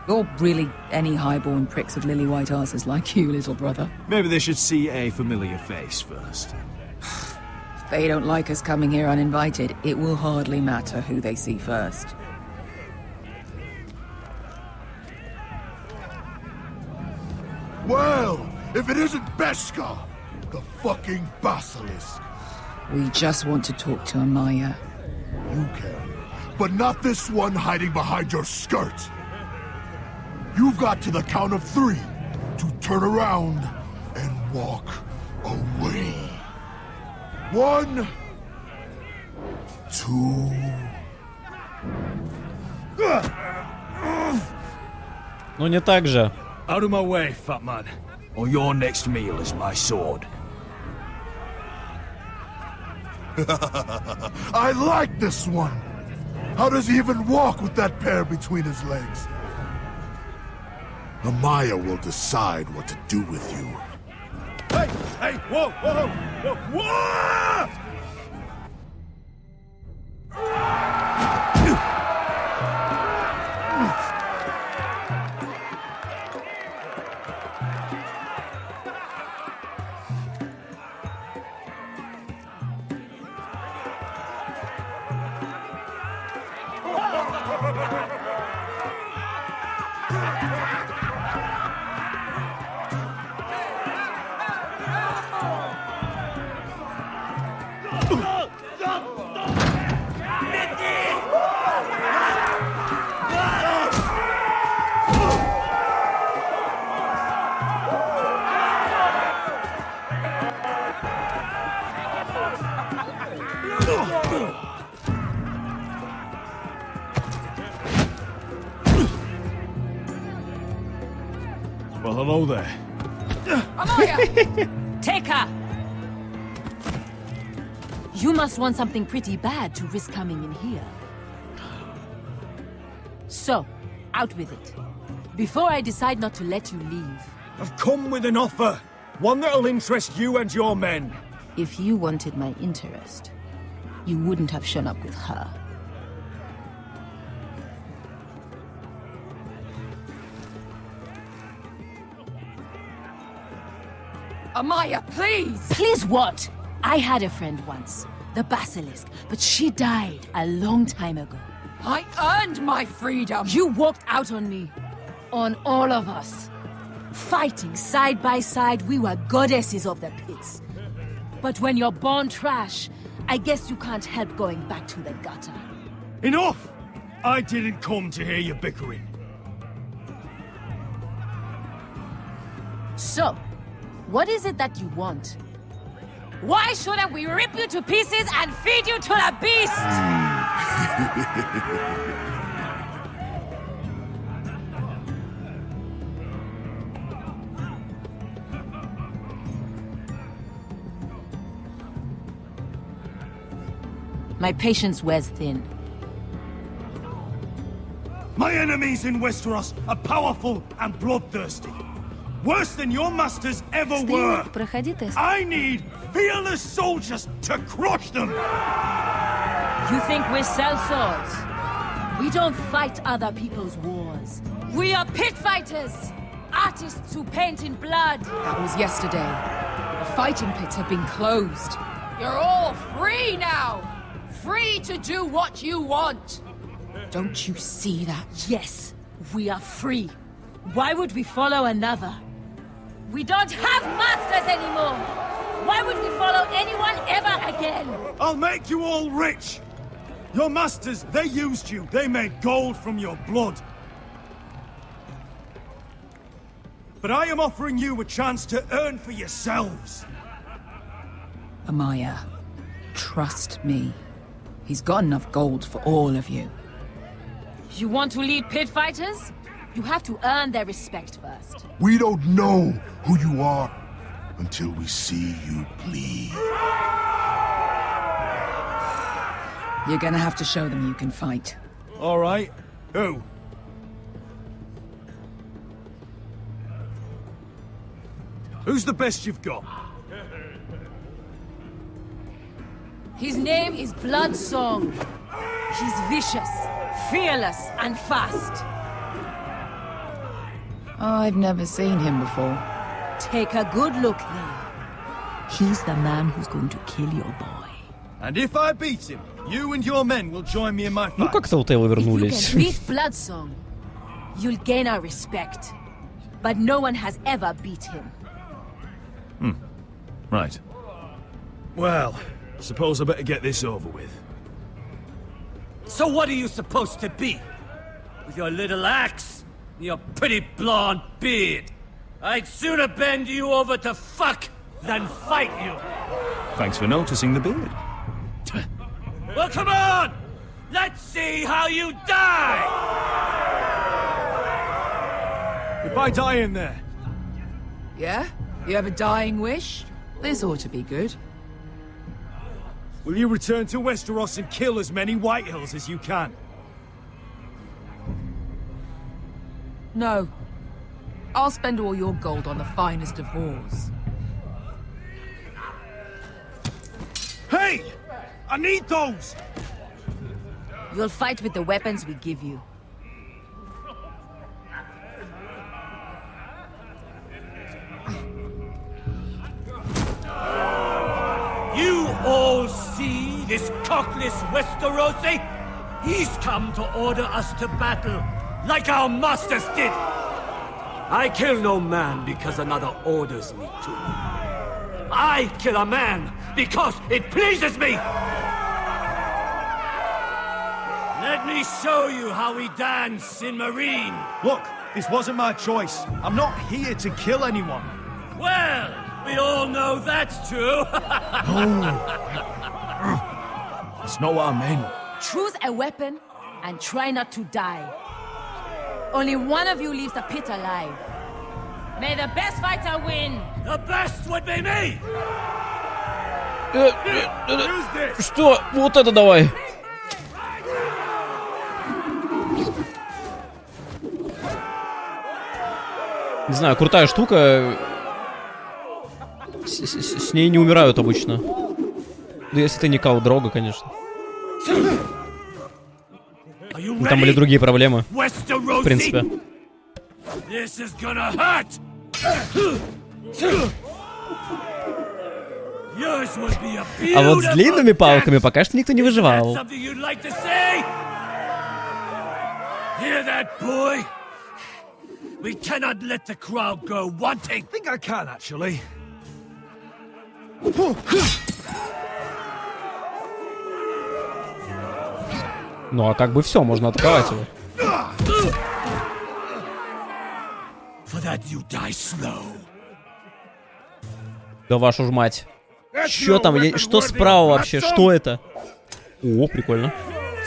Or really any highborn pricks with lily white asses like you, little brother. Maybe they should see a familiar face first. If they don't like us coming here uninvited, it will hardly matter who they see first. Well, if it isn't Beskar, the fucking basilisk. We just want to talk to Amaya. You can, but not this one hiding behind your skirt. You've got to the count of 3 to turn around and walk away. 1, 2. Ну не так же. Out of my way, fat man, or your next meal is my sword. I like this one. How does he even walk with that pair between his legs? Amaya will decide what to do with you. Hey! Hey! Whoa! Whoa! Whoa! Whoa! Well, hello there. Amaya! Take her! You must want something pretty bad to risk coming in here. So, out with it. Before I decide not to let you leave. I've come with an offer. One that'll interest you and your men. If you wanted my interest, you wouldn't have shown up with her. Amaya, please! Please what? I had a friend once, the Basilisk, but she died a long time ago. I earned my freedom! You walked out on me. On all of us. Fighting side by side, we were goddesses of the pits. But when you're born trash, I guess you can't help going back to the gutter. Enough! I didn't come to hear you bickering. So, what is it that you want? Why shouldn't we rip you to pieces and feed you to the beast? My patience wears thin. My enemies in Westeros are powerful and bloodthirsty. Worse than your masters ever were. Проходи тест. I need fearless soldiers to crush them. You think we sell swords? We don't fight other people's wars. We are pit fighters! Artists who paint in blood! That was yesterday. The fighting pits have been closed. You're all free now! Free to do what you want! Don't you see that? Yes, we are free. Why would we follow another? We don't have masters anymore! Why would we follow anyone ever again? I'll make you all rich! Your masters, they used you. They made gold from your blood. But I am offering you a chance to earn for yourselves. Amaya, trust me. He's got enough gold for all of you. You want to lead pit fighters? You have to earn their respect first. We don't know who you are until we see you bleed. You're gonna have to show them you can fight. All right. Who? Who's the best you've got? His name is Bloodsong. He's vicious, fearless, and fast. I've never seen him before. Take a good look then. He's the man who's going to kill your boy. And if I beat him, you and your men will join me in my fight. Ну как Telltale вернулись? If you can beat Bloodsong, you'll gain our respect. But no one has ever beat him. Right. Well, suppose I better get this over with. So what are you supposed to be? With your little axe and your pretty blonde beard? I'd sooner bend you over to fuck than fight you. Thanks for noticing the beard. Well, come on! Let's see how you die! If I die in there, Yeah? You have a dying wish? This ought to be good. will you return to Westeros and kill as many Whitehills as you can? No. I'll spend all your gold on the finest of whores. Hey! I need those! You'll fight with the weapons we give you. You all see this cockless Westerosi? He's come to order us to battle, like our masters did. I kill no man because another orders me to. I kill a man because it pleases me! Let me show you how we dance in Marine. Look, this wasn't my choice. I'm not here to kill anyone. Well, we all know that's true. That's not what I meant. Choose a weapon and try not to die. Only one of you leaves the pit alive. May the best fighter win. The best would be me. Что? Вот это давай. Не знаю, крутая штука. С ней не умирают обычно. Ну, если ты не Кал Дрога, конечно. Ну, там были другие проблемы. В принципе. А вот с длинными палками пока что никто не выживал. We cannot let the crowd go wanting. I think I can, actually. Ну, а как бы все, можно атаковать его. For that you die slow. Да вашу ж мать. Чё там? Что справа вообще? Что это? О, прикольно.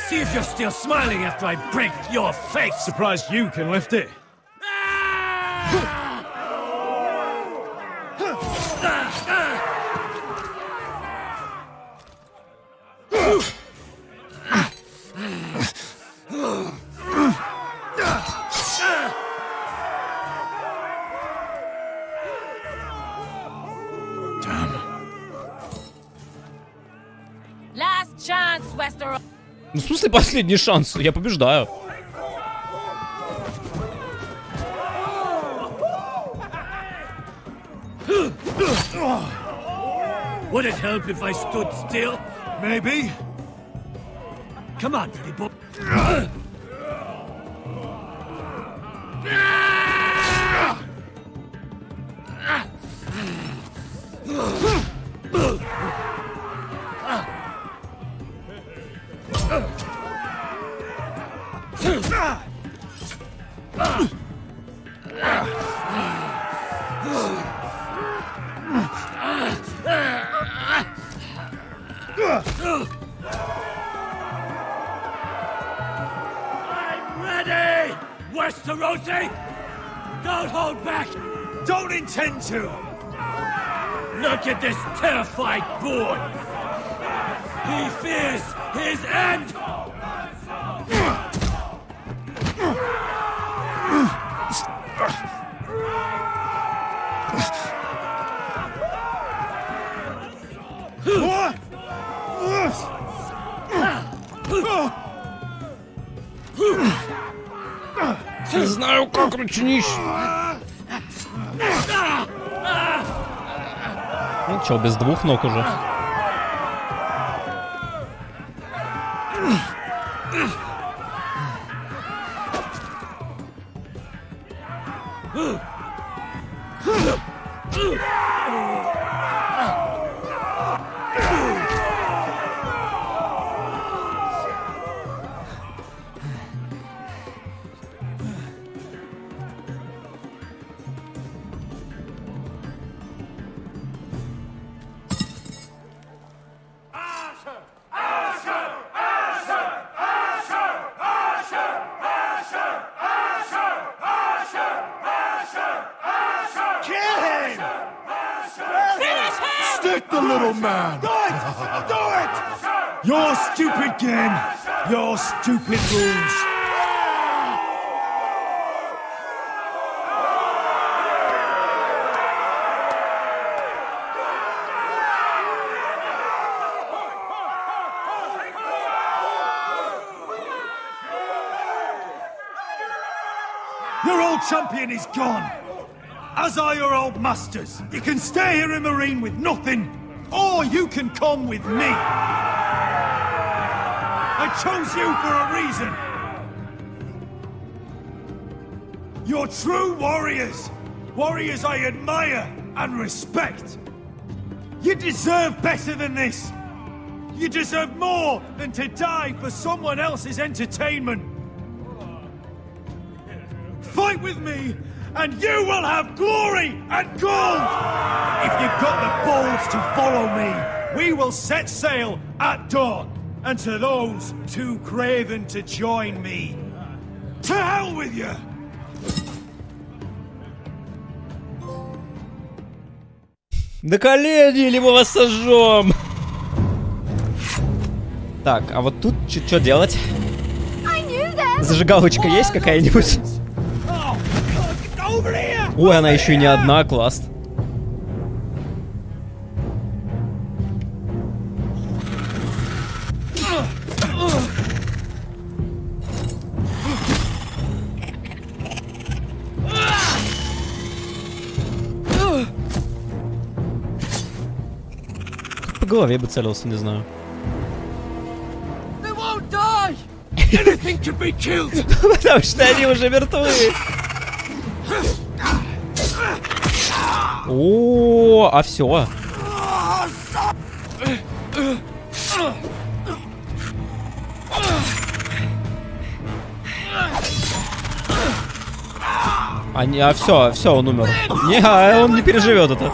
See if you're still smiling after I break your face. Surprised you can lift it. chance, Westeros. Ну, в смысле последний шанс? Я побеждаю. Would it help if I stood still? Maybe. Come on, pretty boy. I'm ready! Westerosi! Don't hold back! Don't intend to! Look at this terrified boy! He fears his end! Не знаю, как начинишь. Ну чё, без двух ног уже. Stick the little man! Do it! Do it! Your stupid game, your stupid rules. Your old champion is gone. As are your old masters. You can stay here in Marine with nothing, or you can come with me. I chose you for a reason. You're true warriors. Warriors I admire and respect. You deserve better than this. You deserve more than to die for someone else's entertainment. Fight with me, and you will have glory and gold! If you've got the balls to follow me, we will set sail at dawn. And to those too craven to join me, to hell with you! На колени, или мы вас сожжем. Так, а вот тут что делать? Зажигалочка есть какая-нибудь? Ой, она еще и не одна, класс. По голове бы целился, не знаю. Потому что они уже мертвы. О, а все. Все, он умер. Не, он не переживет это.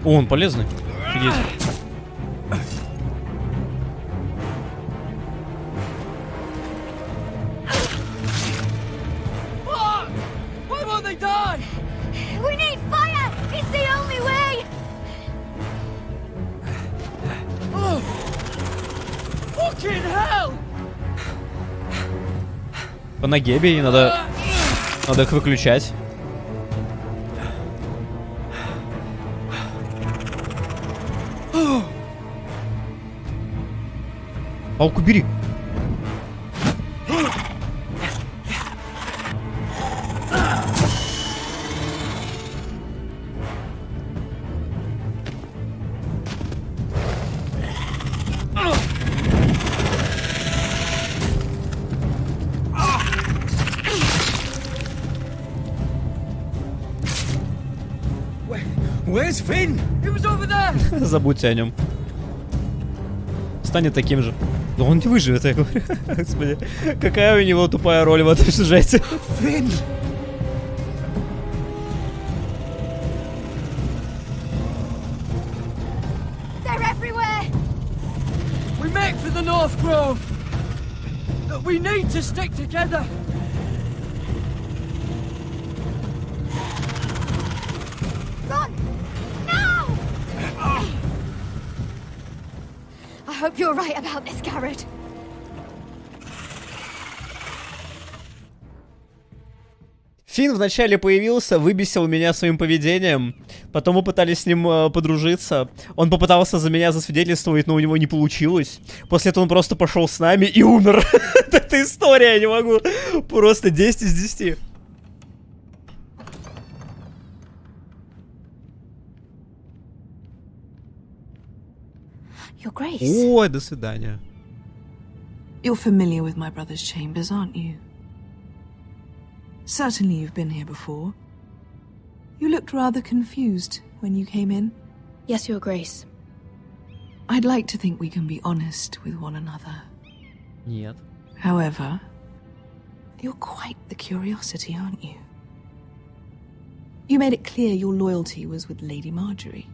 О, он полезный. Офигеть. По ноге бей, надо их выключать. Палку бери. Where's Finn? He was over there. Забудьте о нем. Станет таким же. Да он не выживет, я говорю. Господи, какая у него тупая роль в этом сюжете. Finn! They're everywhere! We make for the North Grove. We need to stick together. Run! Now! I hope you're right about this, Garrett. Финн вначале появился, выбесил меня своим поведением, потом мы пытались с ним подружиться. Он попытался за меня засвидетельствовать, но у него не получилось. После этого он просто пошел с нами и умер. Это история, я не могу. Просто 10 из 10. Your Grace. Ой, до свидания. You're familiar with my brother's chambers, aren't you? Certainly you've been here before. You looked rather confused when you came in. Yes, Your Grace. I'd like to think we can be honest with one another. Нет. However, you're quite the curiosity, aren't you? You made it clear your loyalty was with Lady Marjorie.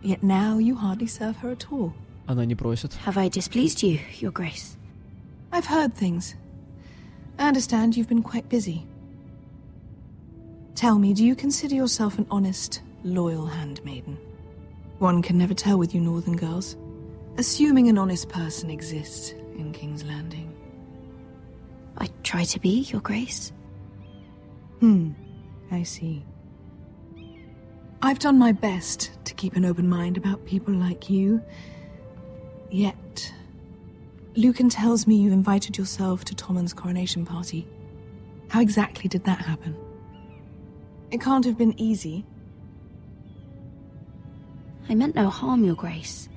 Yet now you hardly serve her at all. Она не просит. Have I displeased you, Your Grace? I've heard things. I understand you've been quite busy. Tell me, do you consider yourself an honest, loyal handmaiden? One can never tell with you northern girls. Assuming an honest person exists in King's Landing. I try to be, Your Grace. I see. I've done my best to keep an open mind about people like you. Yet, Lucan tells me you invited yourself to Tommen's coronation party. How exactly did that happen? It can't have been easy. I meant no harm, Your Grace.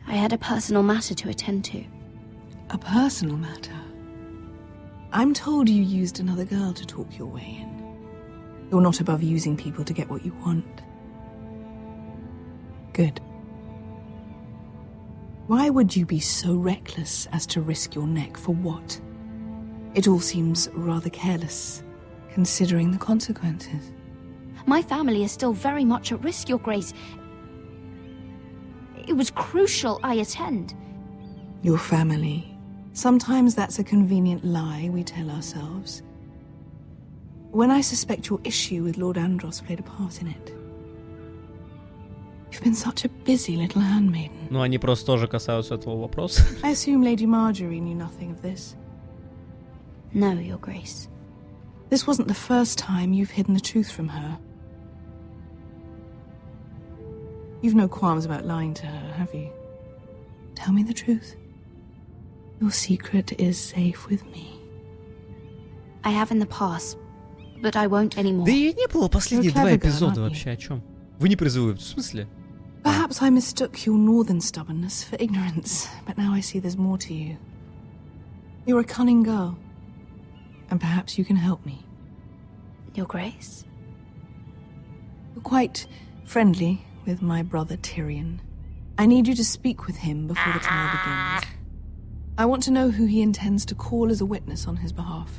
I had a personal matter to attend to. A personal matter? I'm told you used another girl to talk your way in. You're not above using people to get what you want. Good. Why would you be so reckless as to risk your neck for what? It all seems rather careless, considering the consequences. My family is still very much at risk, Your Grace. It was crucial I attend. Your family. Sometimes that's a convenient lie we tell ourselves. When I suspect your issue with Lord Andros played a part in it. You've been such a busy little handmaiden. Ну, они просто тоже касаются этого вопроса. I assume Lady Marjorie knew nothing of this. No, Your Grace. This wasn't the first time you've hidden the truth from her. You've no qualms about lying to her, have you? Tell me the truth. Your secret is safe with me. I have in the past, but I won't anymore. Да и не было последние два эпизода вообще о чем. Вы не призываете, в смысле? Perhaps I mistook your northern stubbornness for ignorance, but now I see there's more to you. You're a cunning girl, and perhaps you can help me. Your Grace? You're quite friendly with my brother Tyrion. I need you to speak with him before the trial begins. I want to know who he intends to call as a witness on his behalf.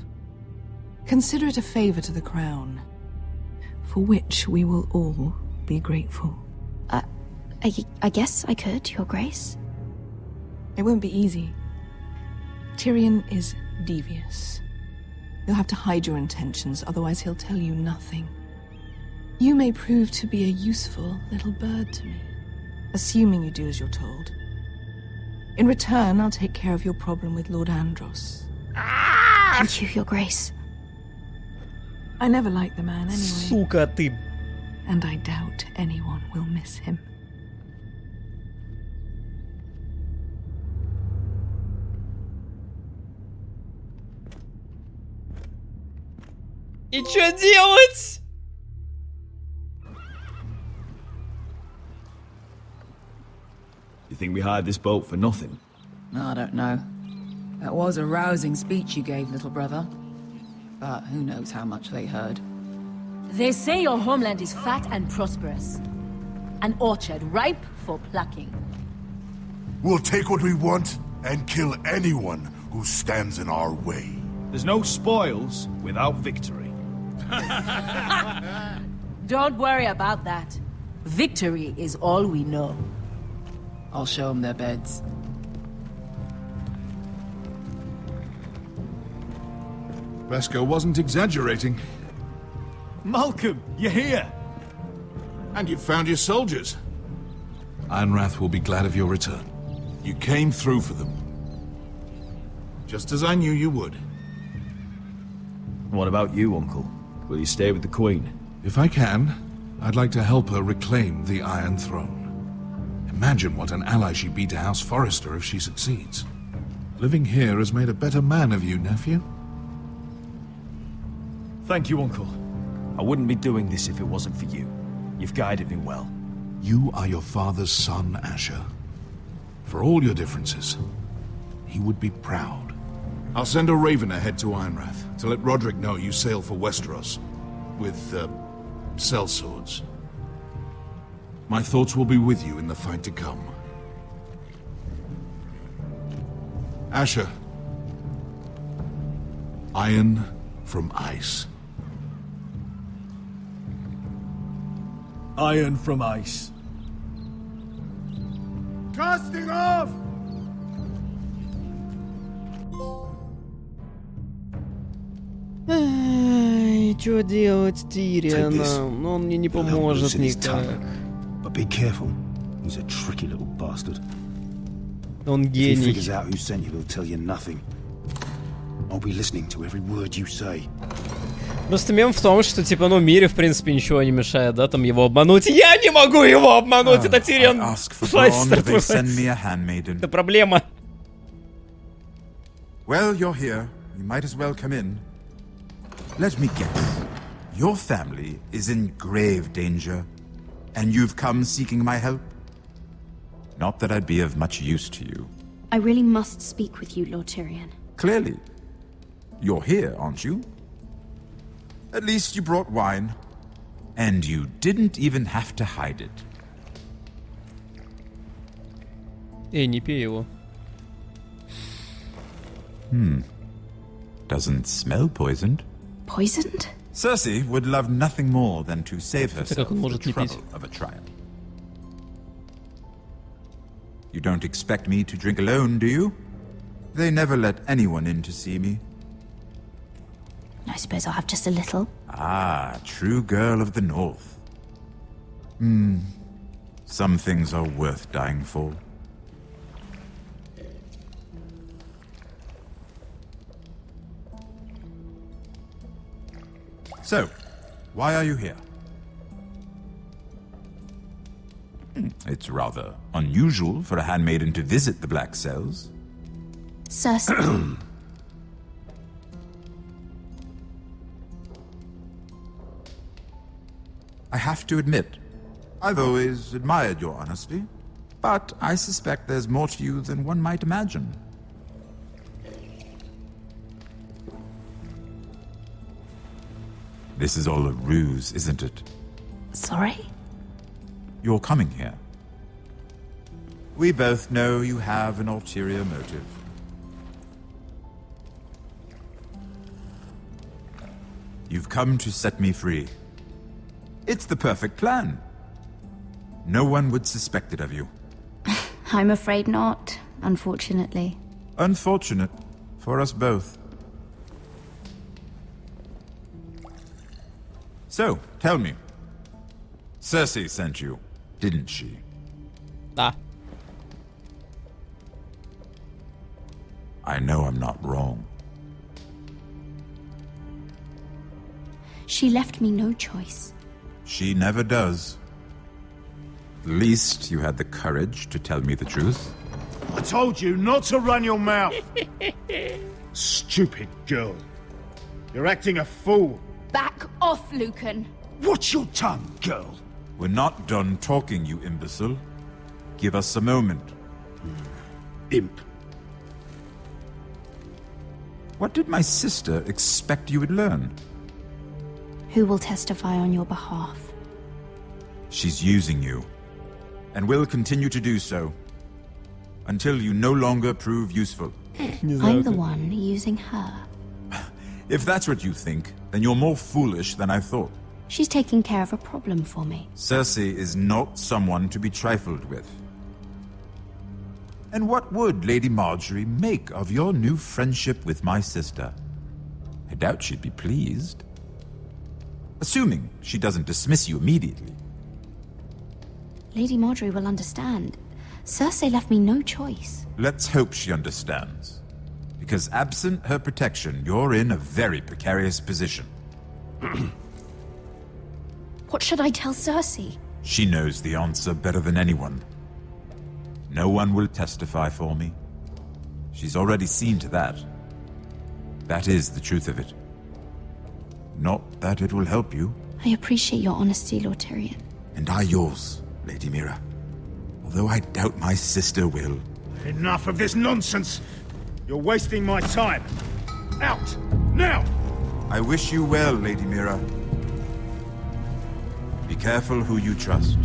Consider it a favor to the crown, for which we will all be grateful. I guess I could, Your Grace. It won't be easy. Tyrion is devious. You'll have to hide your intentions, otherwise he'll tell you nothing. You may prove to be a useful little bird to me, assuming you do as you're told. In return, I'll take care of your problem with Lord Andros. Thank you, Your Grace. I never liked the man anyway. Сука ты. And I doubt anyone will miss him. И чё делать? You think we hired this boat for nothing? I don't know. That was a rousing speech you gave, little brother. But who knows how much they heard. They say your homeland is fat and prosperous. An orchard ripe for plucking. We'll take what we want and kill anyone who stands in our way. There's no spoils without victory. Don't worry about that. Victory is all we know. I'll show them their beds. Vesco wasn't exaggerating. Malcolm, you're here! And you've found your soldiers. Ironrath will be glad of your return. You came through for them. Just as I knew you would. What about you, Uncle? Will you stay with the Queen? If I can, I'd like to help her reclaim the Iron Throne. Imagine what an ally she'd be to House Forrester if she succeeds. Living here has made a better man of you, nephew. Thank you, Uncle. I wouldn't be doing this if it wasn't for you. You've guided me well. You are your father's son, Asher. For all your differences, he would be proud. I'll send a raven ahead to Ironrath to let Roderick know you sail for Westeros with, sellswords. My thoughts will be with you in the fight to come. Asher. Iron from ice. Iron from ice. Casting off! Ай, что делать Тирианом? Но он мне не поможет никак. But be careful. He's a tricky little bastard. Он If he гений. figures out who sent you, he'll tell you nothing. I'll be listening to every word you say. Просто мем в том, что, типа, ну, Мире, в принципе, ничего не мешает, да, там его обмануть. Я не могу его обмануть, это Тириан. Это проблема. Well, you're here. You might as well come in. Let me guess. Your family is in grave danger, and you've come seeking my help? Not that I'd be of much use to you. I really must speak with you, Lord Tyrion. Clearly. You're here, aren't you? At least you brought wine. And you didn't even have to hide it. Эй, не пей его. Doesn't smell poisoned. Poisoned? Cersei would love nothing more than to save herself the trouble of a trial. You don't expect me to drink alone, do you? They never let anyone in to see me. I suppose I'll have just a little. Ah, true girl of the North. Some things are worth dying for. So, why are you here? It's rather unusual for a handmaiden to visit the Black Cells. Cersei. I have to admit, I've always admired your honesty, but I suspect there's more to you than one might imagine. This is all a ruse, isn't it? Sorry? You're coming here. We both know you have an ulterior motive. You've come to set me free. It's the perfect plan. No one would suspect it of you. I'm afraid not, unfortunately. Unfortunate for us both. So, tell me. Cersei sent you, didn't she? Ah. I know I'm not wrong. She left me no choice. She never does. At least you had the courage to tell me the truth. I told you not to run your mouth. Stupid girl. You're acting a fool. Back off, Lucan. Watch your tongue, girl. We're not done talking, you imbecile. Give us a moment. Imp. What did my sister expect you would learn? Who will testify on your behalf? She's using you, and will continue to do so, until you no longer prove useful. I'm the one using her. If that's what you think, then you're more foolish than I thought. She's taking care of a problem for me. Cersei is not someone to be trifled with. And what would Lady Marjorie make of your new friendship with my sister? I doubt she'd be pleased. Assuming she doesn't dismiss you immediately. Lady Marjorie will understand. Cersei left me no choice. Let's hope she understands. Because absent her protection, you're in a very precarious position. What should I tell Cersei? She knows the answer better than anyone. No one will testify for me. She's already seen to that. That is the truth of it. Not that it will help you. I appreciate your honesty, Lord Tyrion. And I yours, Lady Mira. Although I doubt my sister will. Enough of this nonsense. You're wasting my time. Out! Now! I wish you well, Lady Mira. Be careful who you trust.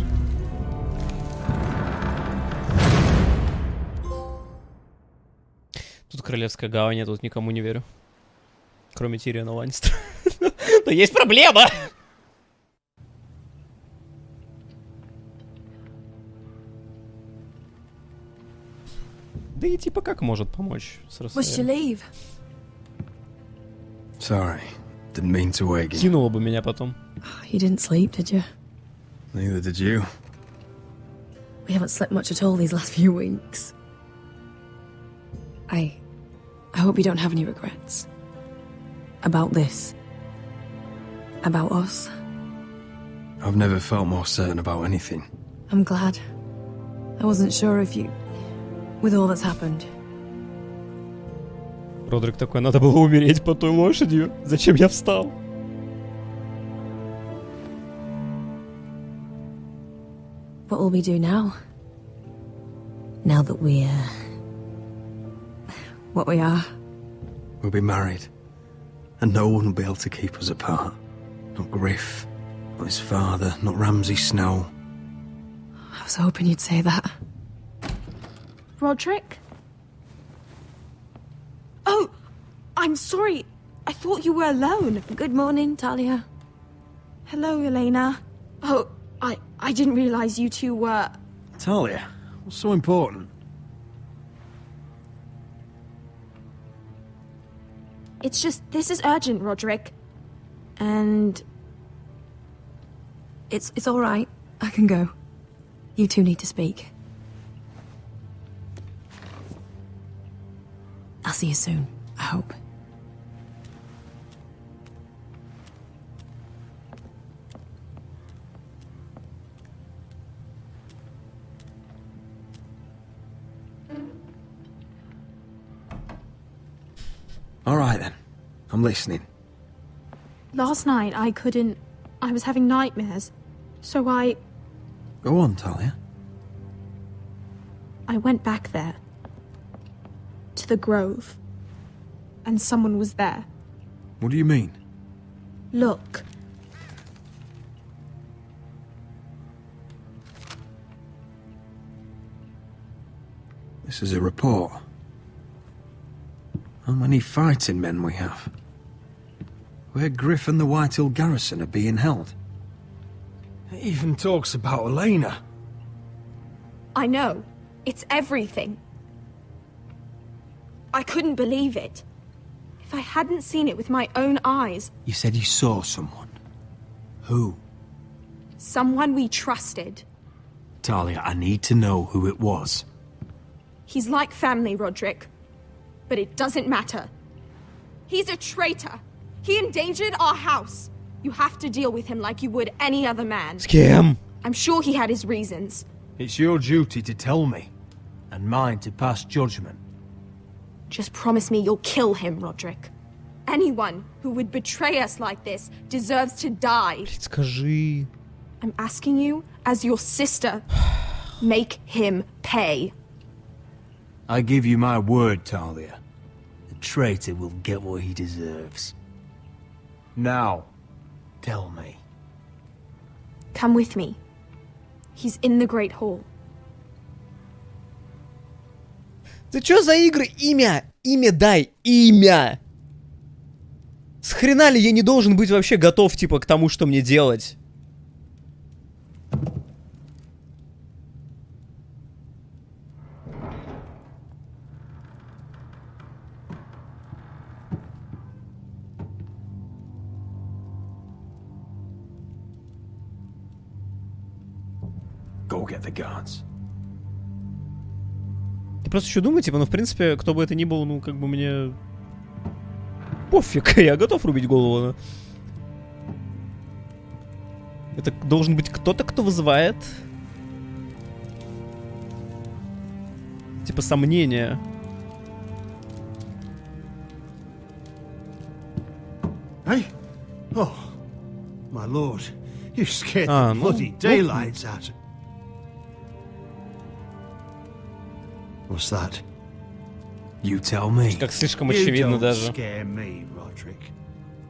Тут Королевская гавань, я тут никому не верю. Кроме Тириона Ланнистера. Но есть проблема! Да и типа как может помочь с Must you leave? Sorry, didn't mean to wake you. Кинула бы меня потом. You didn't sleep, did you? Neither did you. We haven't slept much at all these last few weeks. I hope you don't have any regrets. About this. About us. I've never felt more certain about anything. I'm glad. I wasn't sure if you... With all that's happened. Родрик такой, надо было умереть под той лошадью. Зачем я встал? What will we do now? Now that we're... what we are? We'll be married. And no one will be able to keep us apart. Not Griff, not his father, not Ramsay Snow. I was hoping you'd say that. Roderick? Oh, I'm sorry. I thought you were alone. Good morning, Talia. Hello, Elena. Oh, I didn't realize you two were... Talia, what's so important? It's just, this is urgent, Roderick. And... It's all right. I can go. You two need to speak. I'll see you soon, I hope. All right then. I'm listening. Last night, I was having nightmares. So I Go on, Talia. went back there. To the grove. And someone was there. What do you mean? Look. This is a report. How many fighting men we have? Where Griff and the Whitehill garrison are being held. It even talks about Elena. I know. It's everything. I couldn't believe it. If I hadn't seen it with my own eyes... You said you saw someone. Who? Someone we trusted. Talia, I need to know who it was. He's like family, Roderick. But it doesn't matter. He's a traitor. He endangered our house. You have to deal with him like you would any other man. С кем? I'm sure he had his reasons. It's your duty to tell me, and mine to pass judgment. Just promise me you'll kill him, Roderick. Anyone who would betray us like this deserves to die. Скажи. I'm asking you, as your sister, make him pay. I give you my word, Talia. The traitor will get what he deserves. Now, tell me. Come with me. He's in the Great Hall. Ты чё за игры? Имя! Имя дай! Имя! С хрена ли я не должен быть вообще готов, типа, к тому, что мне делать? Go get the guards. Я просто еще думаю, типа, ну, в принципе, кто бы это ни был, ну, как бы мне... Пофиг, я готов рубить голову, но... Это должен быть кто-то, кто вызывает... Типа, сомнения. Hey? Oh, my lord. You scared the bloody daylights out. What's that? You tell me. Как слишком очевидно даже. You don't scare me, Roderick.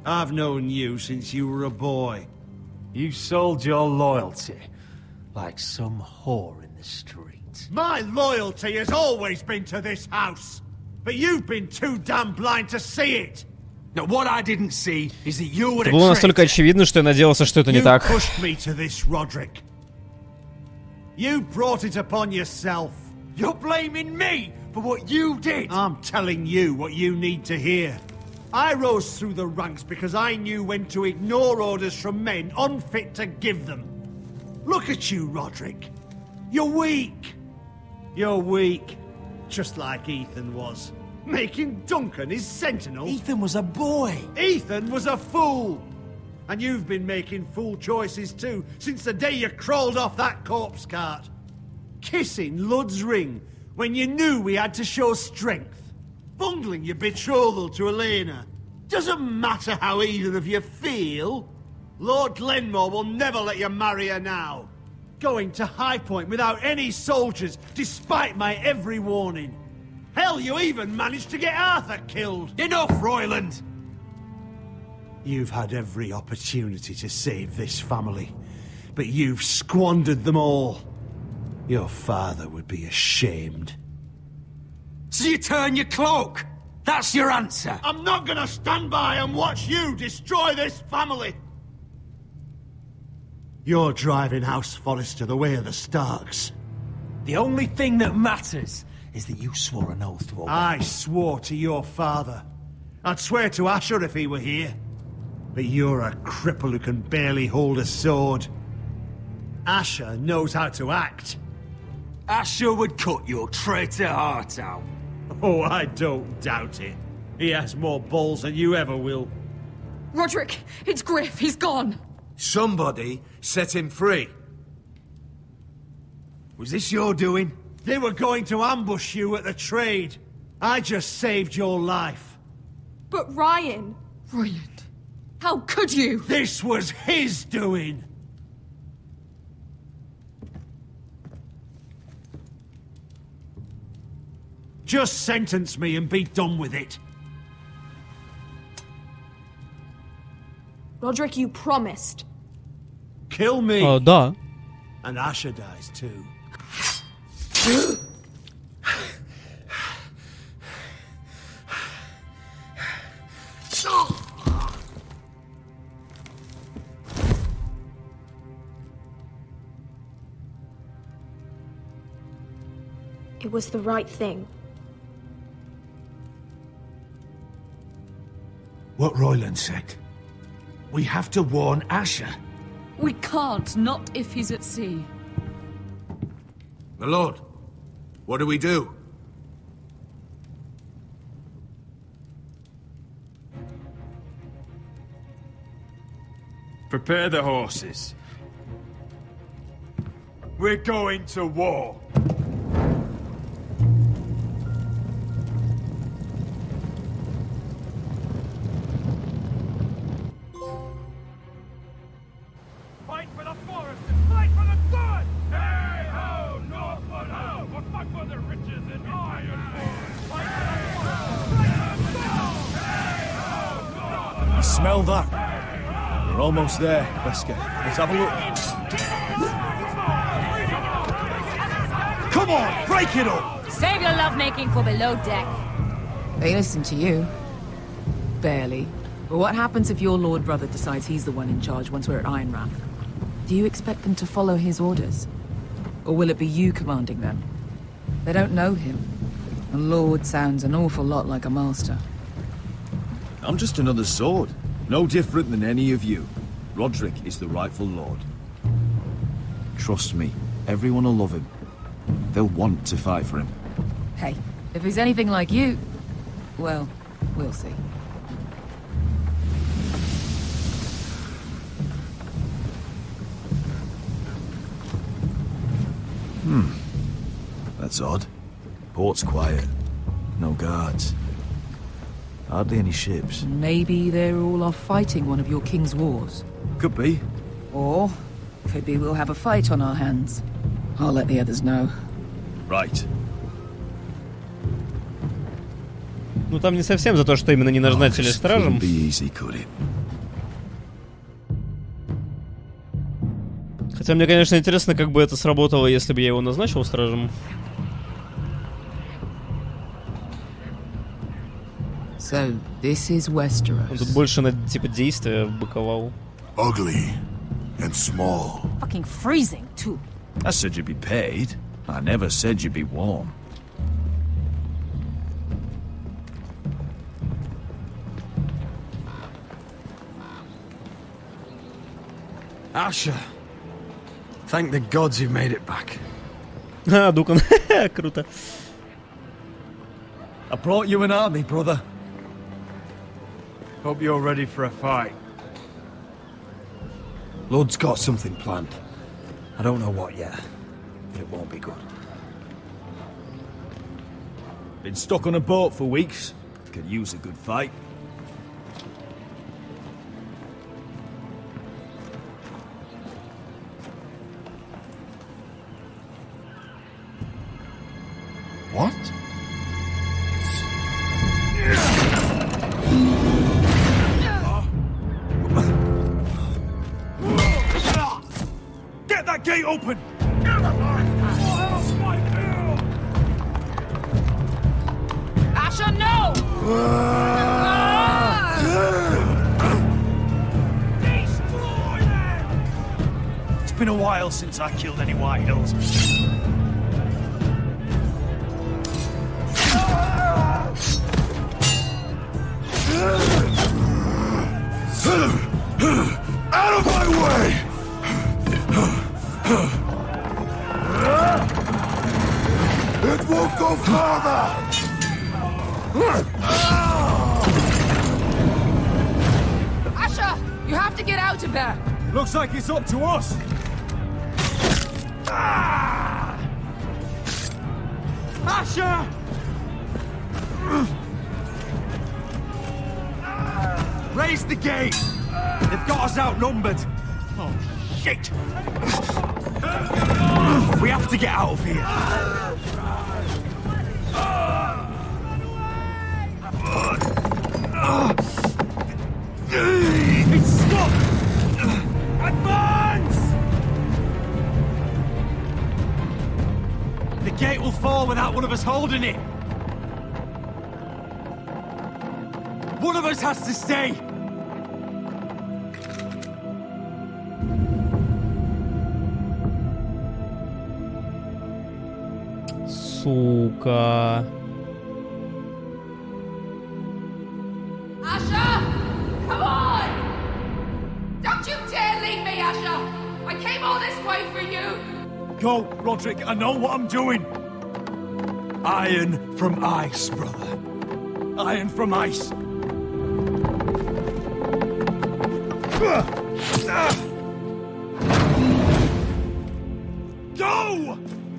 I've known you since you were a boy. You sold your loyalty like some whore in the street. My loyalty has always been to this house, but you've been too damn blind to see it. Now, what I didn't see is that you were Это было настолько очевидно, что я надеялся, что это не так. You pushed me to this, Roderick. You brought it upon yourself. You're blaming me for what you did. I'm telling you what you need to hear. I rose through the ranks because I knew when to ignore orders from men unfit to give them. Look at you, Roderick. You're weak. You're weak. Just like Ethan was. Making Duncan his sentinel. Ethan was a boy. Ethan was a fool. And you've been making fool choices too, since the day you crawled off that corpse cart. Kissing Lud's ring when you knew we had to show strength. Bungling your betrothal to Elena. Doesn't matter how either of you feel. Lord Glenmore will never let you marry her now. Going to High Point without any soldiers, despite my every warning. Hell, you even managed to get Arthur killed. Enough, Royland! You've had every opportunity to save this family, but you've squandered them all. Your father would be ashamed. So you turn your cloak? That's your answer? I'm not gonna stand by and watch you destroy this family! You're driving House Forrester the way of the Starks. The only thing that matters is that you swore an oath to obey. I swore to your father. I'd swear to Asher if he were here. But you're a cripple who can barely hold a sword. Asher knows how to act. Asher would cut your traitor heart out. Oh, I don't doubt it. He has more balls than you ever will. Roderick, it's Griff. He's gone. Somebody set him free. Was this your doing? They were going to ambush you at the trade. I just saved your life. But Ryan... Royland, how could you? This was his doing. Just sentence me and be done with it. Roderick, you promised. Kill me. Да. And Asher dies too. It was the right thing. What Royland said. We have to warn Asher. We can't, not if he's at sea. My lord, what do we do? Prepare the horses. We're going to war. Fight for the forest and fight for the sun! Hey ho, Northwood ho! We'll fight for the riches and iron! Fight for the forest! Hey ho, Northwood! You smell that? We're almost there, Wesker. Let's have a look. Come on, break it up! Save your lovemaking for below deck. They listen to you. Barely. But what happens if your lord brother decides he's the one in charge once we're at Ironrath? Do you expect them to follow his orders? Or will it be you commanding them? They don't know him. A lord sounds an awful lot like a master. I'm just another sword. No different than any of you. Roderick is the rightful lord. Trust me, everyone will love him. They'll want to fight for him. Hey, if he's anything like you, well, we'll see. That's odd. Port's quiet. No guards. Hardly any ships. Maybe they're all off fighting one of your king's wars. Could be. Or could be we'll have a fight on our hands. I'll let the others know. Right. Ну там не совсем за то, что именно не назначили стражем. Хотя мне, конечно, интересно, как бы это сработало, если бы я его назначил стражем. So, this is Westeros. Он тут больше на типа действия быковал. Ugly and small. Fucking freezing, too. I said you'd be paid. I never said you'd be warm. Asher. Thank the gods you've made it back. А, Дукан. Круто. I brought you an army, brother. Hope you're ready for a fight. Lord's got something planned. I don't know what yet, but it won't be good. Been stuck on a boat for weeks. Could use a good fight. What? Get that gate open! Asher, no! It's been a while since I killed any White Hills. Out of my way! It won't go farther! Asher, you have to get out of there. Looks like it's up to us. Asher! Raise the gate! They've got us outnumbered! Oh, shit! We have to get out of here! It's stuck! Advance! The gate will fall without one of us holding it! One of us has to stay! Сука. Asher! Come on! Don't you dare leave me, Asher! I came all this way for you! Go, Roderick, I know what I'm doing! Iron from ice, brother. Iron from ice. Go!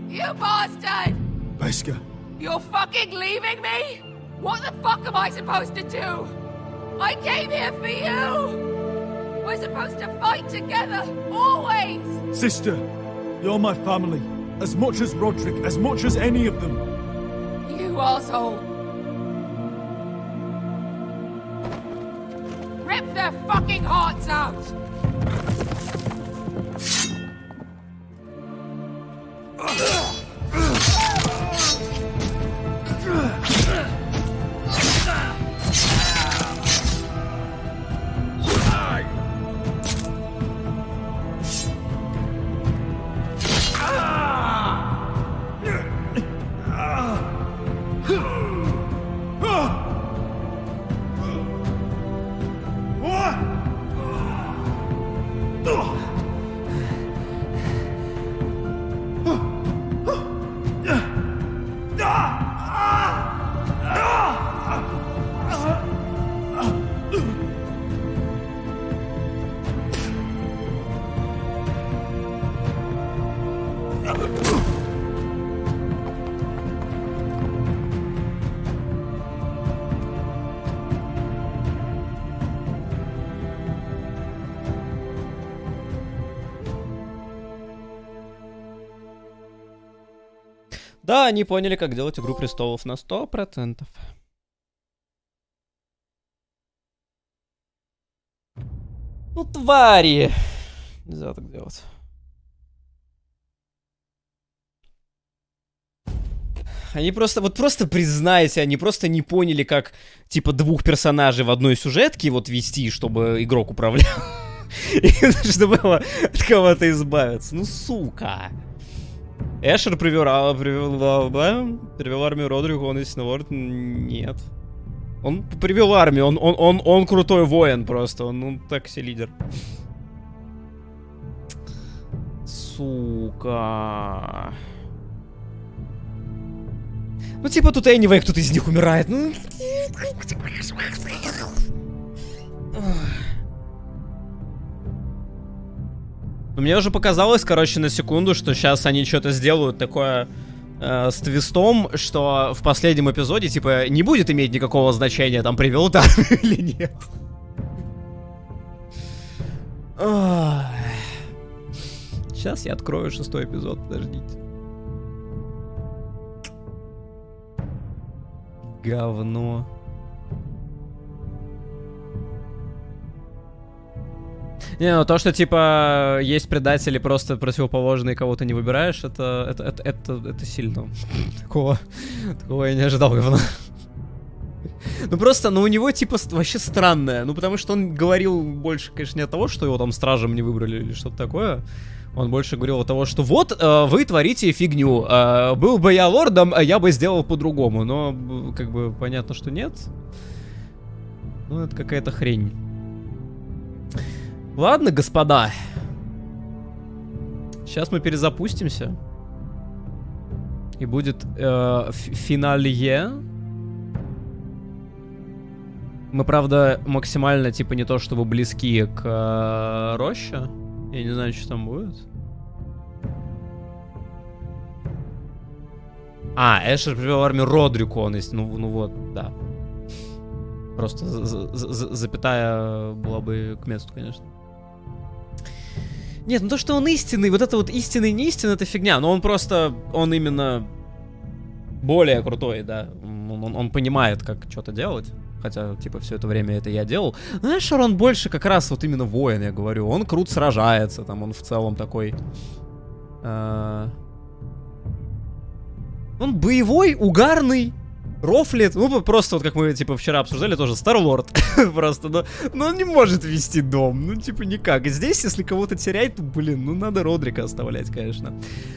You bastard! Wesker. You're fucking leaving me? What the fuck am I supposed to do? I came here for you! We're supposed to fight together, always! Sister, you're my family. As much as Roderick, as much as any of them. You asshole! Rip their fucking hearts out! Да, они поняли, как делать Игру Престолов на 100%. Ну, твари! Нельзя так делать. Они просто, вот просто признайте, они просто не поняли, как, типа, двух персонажей в одной сюжетке вот вести, чтобы игрок управлял. И чтобы от кого-то избавиться. Ну, сука. Эшер привел армию Родрику, он истинно ворд? Нет. Он привел армию, он крутой воин просто, он такси-лидер. Сука. Ну типа тут anyway, кто-то из них умирает, ну... Мне уже показалось, короче, на секунду, что сейчас они что-то сделают такое с твистом, что в последнем эпизоде, типа, не будет иметь никакого значения, там, привел армию или нет. Сейчас я открою 6-й эпизод, подождите. Говно. Не, ну то, что, типа, есть предатели просто противоположные, кого-то не выбираешь, это сильно. Такого я не ожидал, говно. Ну просто, ну у него, типа, вообще странное. Ну потому что он говорил больше, конечно, не от того, что его там стражем не выбрали или что-то такое. Он больше говорил от того, что вот, вы творите фигню. Был бы я лордом, я бы сделал по-другому. Но, как бы, понятно, что нет. Ну, это какая-то хрень. Ладно, господа. Сейчас мы перезапустимся. И будет финале. Мы, правда, максимально, типа, не то чтобы близки к роще. Я не знаю, что там будет. Эшер привел армию Родрику, он есть. Ну вот, да. Просто запятая была бы к месту, конечно. Нет, ну то, что он истинный, вот это вот истинный, не истинный, это фигня. Но он просто, он именно более крутой, да. Он понимает, как что-то делать. Хотя, типа, все это время это я делал. Знаешь, он больше как раз вот именно воин, я говорю. Он крут сражается, там, он в целом такой... Он боевой, угарный, рофлит. Ну, просто вот как мы, типа, вчера обсуждали, тоже Старлорд. Просто, но он не может вести дом. Ну, типа, никак. И здесь, если кого-то терять, то, блин, ну, надо Родрика оставлять, конечно.